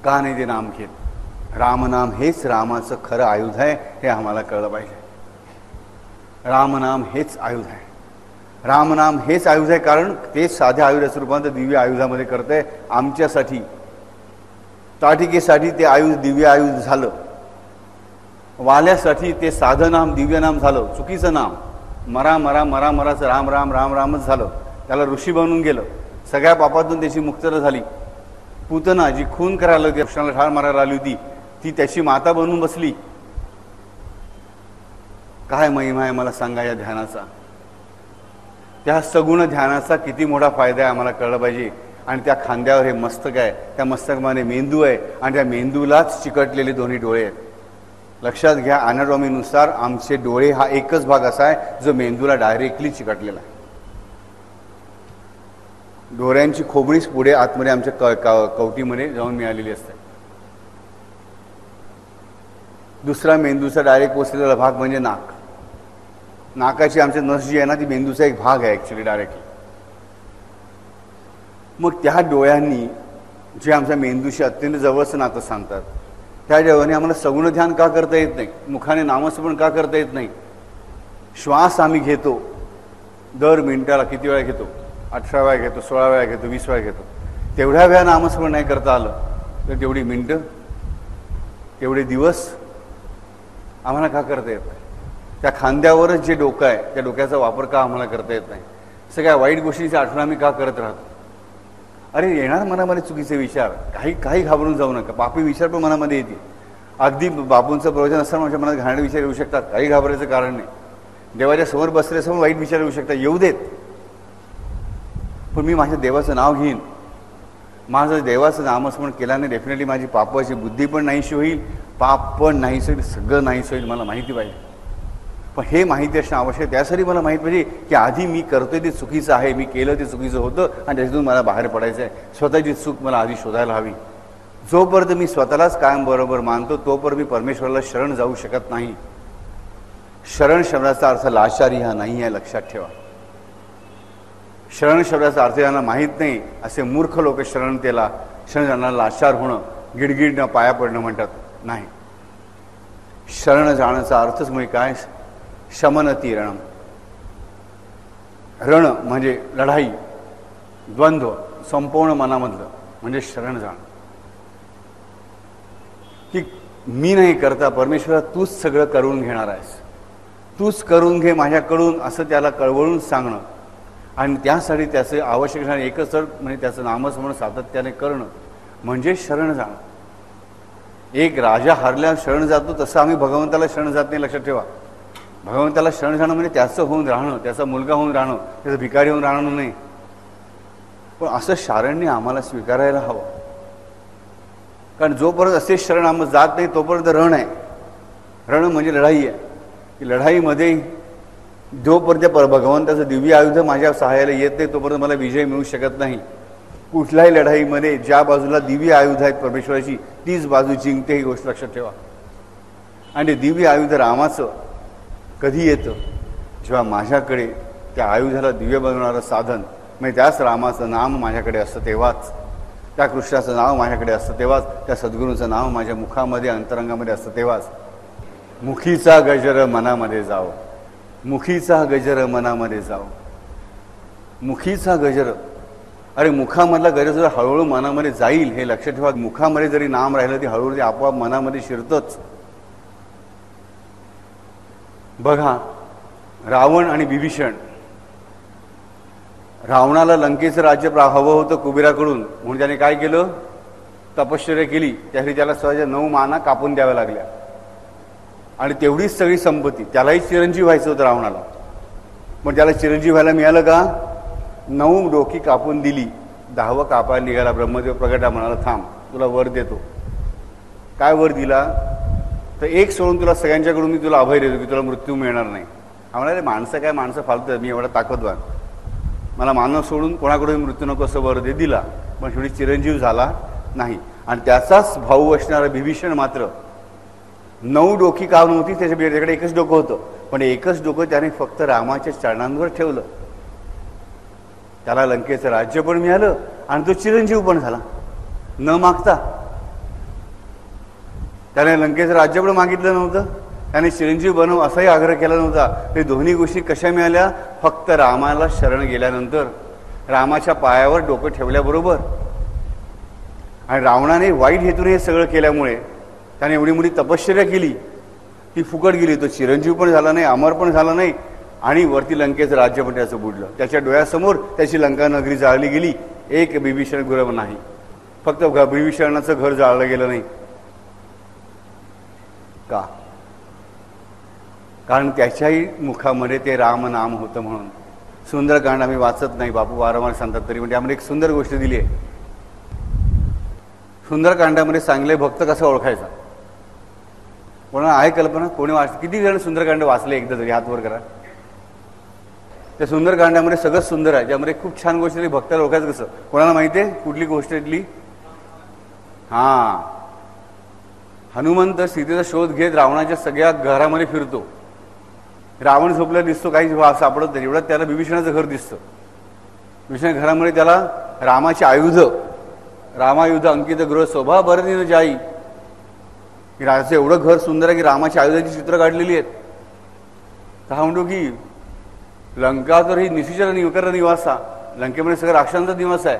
का नाही ते नाम घेत? रामनाम हेच रामाचं खरं आयुध आहे, हे आम्हाला कळलं पाहिजे. रामनाम हेच आयुध आहे. रामनाम हेच आयुध आहे, कारण ते साध्या आयुधाचं रूपांतर दिव्य आयुधामध्ये करतंय आमच्यासाठी. ताटिकेसाठी ते आयुध दिव्य आयुध झालं. वाल्यासाठी ते साधं नाम दिव्य नाम झालं. चुकीचं नाम मरा मरा मरा मराचं राम राम राम रामच झालं. त्याला ऋषी बनून गेलं. सगळ्या पापातून त्याची मुक्तता झाली. पूतना जी खून करायला होती, कृष्णाला ठार मारायला आली होती, ती त्याची माता बनून बसली. काय महिमा आहे मला सांगा या ध्यानाचा. त्या सगुण ध्यानाचा किती मोठा फायदा आहे आम्हाला कळलं पाहिजे. आणि त्या खांद्यावर हे मस्तक आहे, त्या मस्तकामध्ये मेंदू आहे, आणि त्या मेंदूलाच चिकटलेले दोन्ही डोळे आहेत. लक्षात घ्या, अॅनाटॉमीनुसार आमचे डोळे हा एकच भाग असा आहे जो मेंदूला डायरेक्टली चिकटलेला आहे. डोळ्यांची खोबणीच पुढे आतमध्ये आमच्या कवटीमध्ये जाऊन मिळालेली असते. दुसरा मेंदूचा डायरेक्ट पोचलेला भाग म्हणजे नाक. नाकाची आमची नस जी आहे ना, ती मेंदूचा एक भाग आहे ॲक्च्युली डायरेक्टली. मग त्या डोळ्यांनी जे आमच्या मेंदूशी अत्यंत जवळचं नातं सांगतात, त्या डोळ्यांनी आम्हाला सगुण ध्यान का करता येत नाही? मुखाने नामस्मरण का करता येत नाही? श्वास आम्ही घेतो दर मिनिटाला, किती वेळा घेतो? 18 वेळा घेतो, 16 वेळा घेतो, 20 वेळा घेतो. तेवढ्या वेळा नामस्मरण नाही करता आलं तर तेवढी मिनटं, तेवढे दिवस आम्हाला का करता येत नाही? त्या खांद्यावरच जे डोकं आहे, त्या डोक्याचा वापर का आम्हाला करता येत नाही? सगळ्या वाईट गोष्टीची आठवण आम्ही का करत राहतो? अरे येणार मनामध्ये चुकीचे विचार, काही घाबरून जाऊ नका. पापी विचार पण मनामध्ये येतील. अगदी बापूंचं प्रवचन असताना माझ्या मनात घाणेरडे विचार येऊ शकतात, काही घाबरायचं कारण नाही. देवाच्या समोर बसल्यासमोर वाईट विचार येऊ शकतात, येऊ देत. पण मी माझ्या देवाचं नाव घेईन. माझं देवाचं नामस्मरण केल्याने डेफिनेटली माझी पापाची बुद्धी पण नाहीशी होईल, पाप पण नाहीच होईल, सगळं नाहीच होईल. मला माहिती पाहिजे. पण हे माहिती असणं आवश्यक आहे. त्यासाठी मला माहीत पाहिजे की आधी मी करतोय ते चुकीचं आहे, मी केलं ते चुकीचं होतं, आणि त्याच्यातून मला बाहेर पडायचं आहे. स्वतःची चूक मला आधी शोधायला हवी. जोपर्यंत मी स्वतःलाच कायम बरोबर मानतो, तोपर्यंत मी परमेश्वराला शरण जाऊ शकत नाही. शरण शब्दाचा अर्थ लाचारी हा नाही आहे, लक्षात ठेवा. शरण शब्दाचा अर्थ यांना माहीत नाही असे मूर्ख लोक शरणतेला, शरण जाणारा लाचार होणं, गिडगिडणं, पाया पडणं म्हणतात. नाही, शरण जाण्याचा अर्थच म्हणजे काय? शमनती रणम. रण म्हणजे लढाई, द्वंद्व संपूर्ण मनामधलं म्हणजे शरण जाणं. की मी नाही करता परमेश्वरा, तूच सगळं करून घेणार आहेस, तूच करून घे माझ्याकडून, असं त्याला कळवळून सांगणं. आणि त्यासाठी त्याचे आवश्यक असणारे एकच म्हणजे त्याचं नामस्मरण सातत्याने करणं म्हणजे शरण जाणं. एक राजा हारल्यावर शरण जातो, तसं आम्ही भगवंताला शरण जात नाही, लक्षात ठेवा. भगवंताला शरण जाणं म्हणजे त्याचं होऊन राहणं, त्याचा मुलगा होऊन राहणं, त्याचं भिकारी होऊन राहणं नाही. पण असं शारण्य आम्हाला स्वीकारायला हवं. कारण जोपर्यंत असे शरण आम्हाला जात नाही तोपर्यंत रण आहे. रण म्हणजे लढाई आहे. की लढाईमध्ये जोपर्यंत भगवंताचं दिव्य आयुध माझ्या सहाय्याला येत नाही तोपर्यंत मला विजय मिळू शकत नाही. कुठल्याही लढाईमध्ये ज्या बाजूला दिव्य आयुध आहेत परमेश्वराची, तीच बाजू जिंकते, ही गोष्ट लक्षात ठेवा. आणि दिव्य आयुध रामाचं कधी येतं? जेव्हा माझ्याकडे त्या आयुधाला दिव्य बनवणारं साधन म्हणजे त्याच रामाचं नाम माझ्याकडे असतं तेव्हाच, त्या कृष्णाचं नाव माझ्याकडे असतं तेव्हाच, त्या सद्गुरूचं नाव माझ्या मुखामध्ये अंतरंगामध्ये असतं तेव्हाच. मुखीचा गजर मनामध्ये जाओ, मुखीचा गजर मनामध्ये जाओ. मुखीचा गजर, अरे मुखामधला गजर जर हळूहळू मनामध्ये जाईल हे लक्षात ठेवा. मुखामध्ये जरी नाम राहिलं ते हळूहळू ते आपोआप मनामध्ये शिरतंच. बघा, रावण आणि विभीषण, रावणाला लंकेचं राज्य हवं होतं कुबेराकडून, म्हणून त्याने काय केलं, तपश्चर्या केली. त्यासाठी त्याला स्वतःच्या 9 माना कापून द्याव्या लागल्या आणि तेवढीच सगळी संपत्ती. त्यालाही चिरंजीव व्हायचं होतं रावणाला, पण त्याला चिरंजीव व्हायला मिळालं का, 9 डोकी कापून दिली. 10वं कापायला निघाला. ब्रह्मदेव प्रगटा म्हणाला, थांब, तुला वर देतो. काय वर दिला, तर एक सोडून तुला सगळ्यांच्याकडून मी तुला अभय देतो की तुला मृत्यू मिळणार नाही. म्हणाले, माणसं काय, माणसं फालतू, मी एवढा ताकदवान, मला मानव सोडून कोणाकडून मृत्यू नको असं वर दे. दिला, पण शेवटी चिरंजीव झाला नाही. आणि त्याचाच भाऊ असणारा बिभीषण मात्र 9 डोकी का नव्हती, त्याच्याकडे एकच डोकं होतं, पण एकच डोकं त्याने फक्त रामाच्या चरणांवर ठेवलं. त्याला लंकेचं राज्य पण मिळालं आणि तो चिरंजीव पण झाला न मागता. त्याने लंकेचं राज्य पण मागितलं नव्हतं, त्याने चिरंजीव बनव असाही आग्रह केला नव्हता. हे दोन्ही गोष्टी कशा मिळाल्या, फक्त रामाला शरण गेल्यानंतर, रामाच्या पायावर डोकं ठेवल्याबरोबर. आणि रावणाने वाईट हेतून हे सगळं केल्यामुळे त्याने एवढी मोठी तपश्चर्या केली, ती फुकट गेली. तो चिरंजीव पण झाला नाही, अमर पण झाला नाही, आणि वरती लंकेचं राज्य पण त्याचं बुडलं. त्याच्या डोळ्यासमोर त्याची लंका नगरी जाळली गेली. एक बिभीषण गुरव नाही, फक्त बिभीषणाचं घर जाळलं गेलं नाही. का, कारण त्याच्याही मुखामध्ये ते रामनाम होतं. म्हणून सुंदरकांड आम्ही वाचत नाही, बापू वारंवार सांगतात, तरी पण त्यामध्ये एक सुंदर गोष्ट दिली आहे. सुंदरकांडामध्ये चांगले भक्त कसा ओळखायचा, कोणाला आहे कल्पना, कोणी किती जण सुंदरकांड वाचले एकदा तरी, हात वर करा. त्या सुंदरकांडामध्ये सगळंच सुंदर आहे, ज्यामध्ये खूप छान गोष्ट तरी भक्ताला ओळखायचं कसं. कोणाला माहिती आहे कुठली गोष्ट इथली, हनुमंत सीतेचा शोध घेत रावणाच्या सगळ्या घरामध्ये फिरतो. रावण झोपला दिसतो, काही सापडत नाही, एवढं त्याला बिभीषणाचं घर दिसतं. बिभीषण घरामध्ये त्याला रामाची आयुध, रामायुध अंकित गृह शोभा बरणी जाई. राजाचं एवढं घर सुंदर आहे की रामाच्या आयुधाची चित्र काढलेली आहेत. तर हा म्हणतो की लंका तर ही निशिचर निकर निवासा, लंकेमध्ये सगळं राक्षसांचा निवास आहे.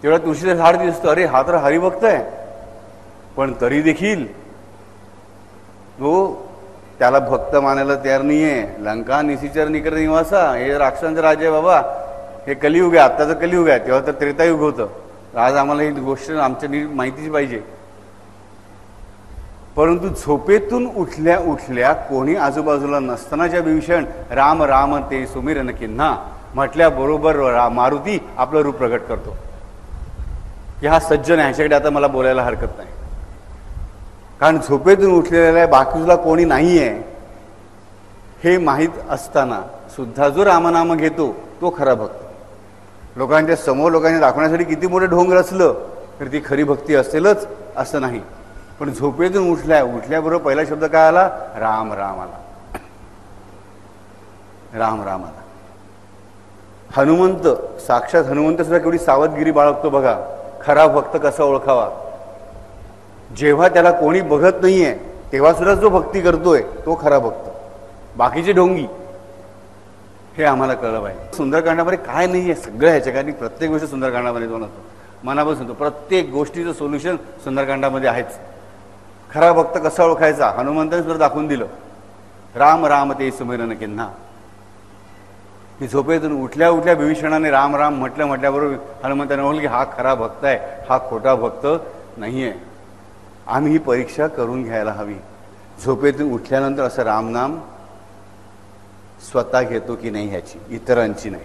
तेवढा तुळशीचं झाड दिसतं, अरे हा तर हरिभक्त आहे, पण तरी देखील तो त्याला भक्त मानायला तयार नाहीये. लंका निशिचर निकर निवासा, हे राक्षसांचं राज्य आहे बाबा, हे कलियुग आहे, आत्ताचं कलियुग आहे, तेव्हा तर त्रेतायुग होतं. आज आम्हाला ही गोष्ट आमच्या माहितीच पाहिजे. परंतु झोपेतून उठल्या उठल्या कोणी आजूबाजूला नसताना ज्या बिभीषण राम राम ते सुमिरन किन्हा म्हटल्याबरोबर मारुती आपलं रूप प्रकट करतो की हा सज्जन आहे, ह्याच्याकडे आता मला बोलायला हरकत नाही. कारण झोपेतून उठलेल्या बाकीला कोणी नाही आहे हे माहीत असताना सुद्धा जो रामनाम घेतो तो खरा भक्त. लोकांच्या समोर लोकांनी दाखवण्यासाठी किती मोठं ढोंग रचलं तर ती खरी भक्ती असेलच असं नाही. पण झोपेतून उठल्याबरोबर पहिला शब्द काय आला, राम राम आला, राम राम आला. हनुमंत, साक्षात हनुमंत सुद्धा केवढी सावधगिरी बाळगतो बघा. खरा भक्त कसा ओळखावा, जेव्हा त्याला कोणी बघत नाहीये तेव्हा सुद्धा जो भक्ती करतोय तो खरा भक्त. बाकीचे ढोंगी, हे आम्हाला कळलं पाहिजे. सुंदरकांडामध्ये काय नाही आहे, सगळं ह्याच्या कारण प्रत्येक गोष्ट सुंदरकांडामध्ये दोन असतो. मनापासून तो प्रत्येक गोष्टीचं सोल्युशन सुंदरकांडामध्ये आहेच. खरा भक्त कसा ओळखायचा हनुमंताने सुद्धा दाखवून दिलं. राम राम ते सुमिरन किन्हा. की झोपेतून उठल्या उठल्या बिभीषणाने राम राम म्हटल्याबरोबर हनुमंताने ओळखलं की हा खरा भक्त आहे, हा खोटा भक्त नाहीये. आम्ही ही परीक्षा करून घ्यायला हवी. झोपेतून उठल्यानंतर असं रामनाम स्वतः घेतो की नाही ह्याची, इतरांची नाही.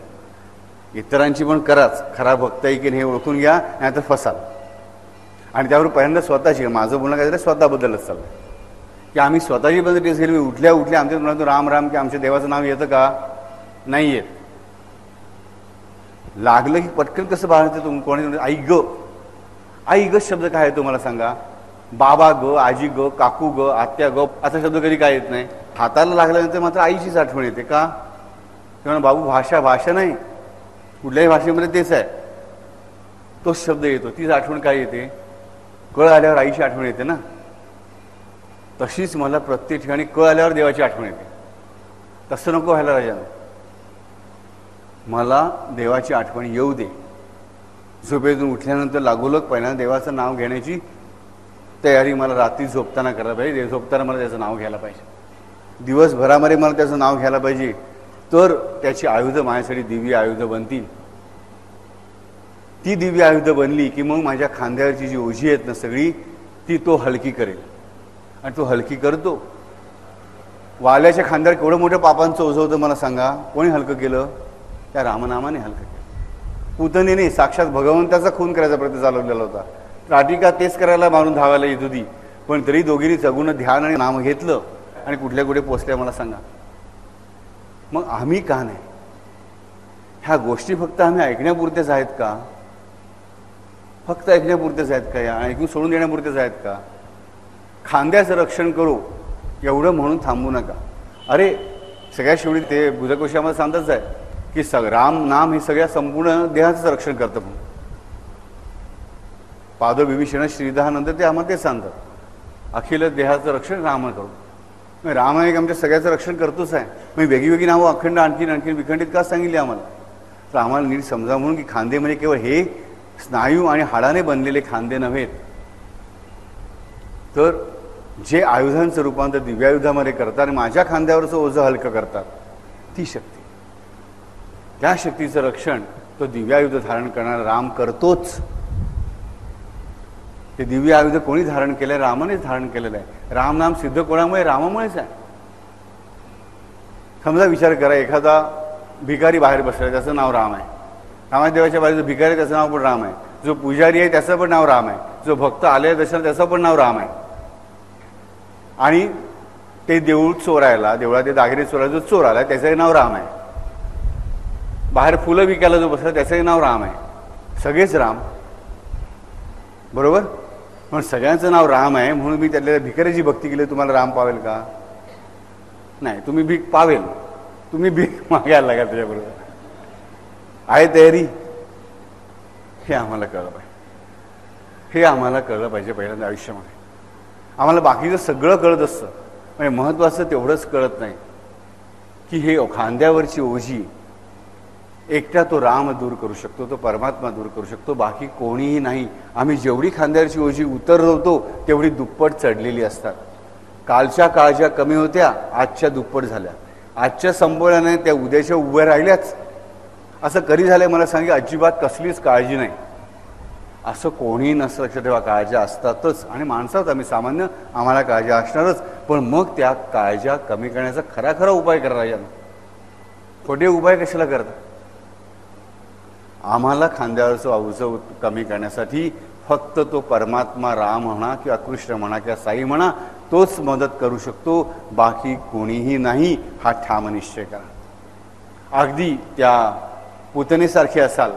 इतरांची पण कराच, खरा भक्त आहे की नाही हे ओळखून घ्या, नाहीतर फसाल. आणि त्यावर पहिल्यांदा स्वतःची, माझं बोलणं काय स्वतःबद्दलच चाललं की आम्ही स्वतःची बद्दल टेस्ट केली. उठल्या उठल्या आमच्या तोंडातून राम राम की आमच्या देवाचं नाव येतं का, नाही येत. लागलं की पटकन कसं बाहेर येतं. कोणी आई ग, आई ग शब्द काय आहे तुम्हाला सांगा. बाबा ग, आजी ग, काकू ग, आत्या ग असा शब्द कधी काय येत नाही. हाताला लागल्यानंतर मात्र आईचीच आठवण येते. का, तेव्हा बाबू भाषा नाही, कुठल्याही भाषेमध्ये तेच आहे, तोच शब्द येतो. तीच आठवण काय येते, कळ आल्यावर आईची आठवण येते ना. तशीच मला प्रत्येक ठिकाणी कळ आल्यावर देवाची आठवण येते. तसं नको व्हायला राजानं. मला देवाची आठवण येऊ दे. झोपेतून उठल्यानंतर लागोलग पहिल्यांदा देवाचं नाव घेण्याची तयारी मला रात्री झोपताना करायला पाहिजे. झोपताना मला त्याचं नाव घ्यायला पाहिजे. दिवसभरामध्ये मला त्याचं नाव घ्यायला पाहिजे. तर त्याची आयुधं माझ्यासाठी दिव्य आयुधं बनतील. ती दिव्य आयुधं बनली की मग माझ्या खांद्यावरची जी ओझी आहेत ना सगळी, ती तो हलकी करेल. आणि तो हलकी करतो. वाल्याच्या खांद्यावर केवढं मोठं पापांचं ओझं होतं मला सांगा, कोणी हलकं केलं? त्या रामनामाने हलकं केलं. पुतनेने साक्षात भगवंताचा खून करायचा प्रयत्न चालवलेला होता. राधिका तेच करायला मारून धावायला येत होती, पण तरी दोघींनी सगुण ध्यान आणि नाम घेतलं आणि कुठल्या कुठे पोचल्या मला सांगा. मग आम्ही का नाही? ह्या गोष्टी फक्त आम्ही ऐकण्यापुरत्याच आहेत का? फक्त ऐकण्यापुरतेच आहेत का? या ऐकून सोडून देण्यापुरतेच आहेत का? खांद्याचं रक्षण करू एवढं म्हणून थांबू नका. अरे सगळ्या शेवटी ते बुधकोशामध्ये सांगतच आहे की राम नाम हे सगळ्या संपूर्ण देहाचं रक्षण करतं. म्हणून पादविभीषण श्रीदहानंतर ते आम्हाला ते सांगतात, अखिल देहाचं रक्षण राम करू. मग राम एक आमच्या सगळ्याचं रक्षण करतोच आहे. मग वेगळी नावं अखंड आणखीन विखंडित का सांगितली आम्हाला? तर आम्हाला नीट समजा म्हणून की खांदे म्हणजे केवळ हे स्नायू आणि हाडाने बनलेले खांदे नव्हेत, तर जे आयुधांचं रूपांतर दिव्यायुधामध्ये करतात आणि माझ्या खांद्यावरचं ओझं हलकं करतात, ती शक्ती, त्या शक्तीचं रक्षण तो दिव्यायुध धारण करणारा राम करतोच. ते दिव्य आयुध कोणी धारण केलंय? रामानेच धारण केलेलं आहे. रामनाम सिद्ध कोणामुळे? रामामुळेच आहे. समजा विचार करा, एखादा भिकारी बाहेर बसला, त्याचं नाव राम आहे. रामादेवाच्या बाजूचं भिकारी, त्याचं नाव पण राम आहे. जो पुजारी आहे त्याचं पण नाव राम आहे. जो भक्त आले दर्शन, त्याचं पण नाव राम आहे. आणि ते देऊळ चोरायला, देवळात ते दागिने चोरायला जो चोर आला त्याचंही नाव राम आहे. बाहेर फुलं विकायला जो बसला त्याचंही नाव राम आहे. सगळेच राम, बरोबर? पण सगळ्यांचं नाव राम आहे म्हणून मी त्यातल्या भिकाऱ्याची भक्ती केली, तुम्हाला राम पावेल का? नाही. तुम्ही भीक पावेल, तुम्ही भीक मागायला लागा त्याच्याबरोबर. आहे तयारी? हे आम्हाला कळलं पाहिजे. हे आम्हाला कळलं पाहिजे पहिल्यांदा आयुष्यामध्ये. आम्हाला बाकीचं सगळं कळत असतं, म्हणजे महत्त्वाचं तेवढंच कळत नाही की हे खांद्यावरची ओझी एकटा तो राम दूर करू शकतो, तो परमात्मा दूर करू शकतो, बाकी कोणीही नाही. आम्ही जेवढी खांद्यावरची ओझी उतरवतो तेवढी दुप्पट चढलेली असतात. कालच्या काळज्या कमी होत्या, आजच्या दुप्पट झाल्या. आजच्या संपवल्याने त्या उद्याच्या उभ्या राहिल्याच. असं कधी झालंय मला सांगा? अजिबात कसलीच काळजी नाही. असं कोणीही नसतं. लक्षात ठेवा, काळज्या असतातच आणि माणसात आम्ही सामान्य, आम्हाला काळज्या असणारच. पण मग त्या काळज्या कमी करण्याचा खरा उपाय करा. या खोटे उपाय कशाला करता? आम्हाला खांद्यावरचं ओझं कमी करण्यासाठी फक्त तो परमात्मा राम म्हणा किंवा कृष्ण म्हणा किंवा साई म्हणा, तोच मदत करू शकतो, बाकी कोणीही नाही. हा ठाम निश्चय करा. अगदी त्या पुतनेसारखे असाल,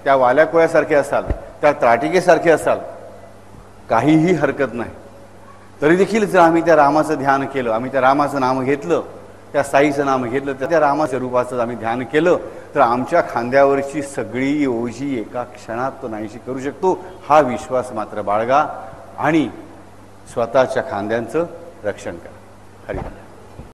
त्या वाल्याकोळ्यासारखे असाल, त्या त्राटिकेसारखे असाल, काहीही हरकत नाही. तरी देखील जर आम्ही त्या रामाचं ध्यान केलं, आम्ही त्या रामाचं नाम घेतलं, त्या साईचं नाम घेतलं, त्या रामाच्या रूपाचं आम्ही ध्यान केलं, तर आमच्या खांद्यावरची सगळी ओझी एका क्षणात तो नाहीशी करू शकतो. हा विश्वास मात्र बाळगा आणि स्वतःच्या खांद्यांचं रक्षण करा. हरी.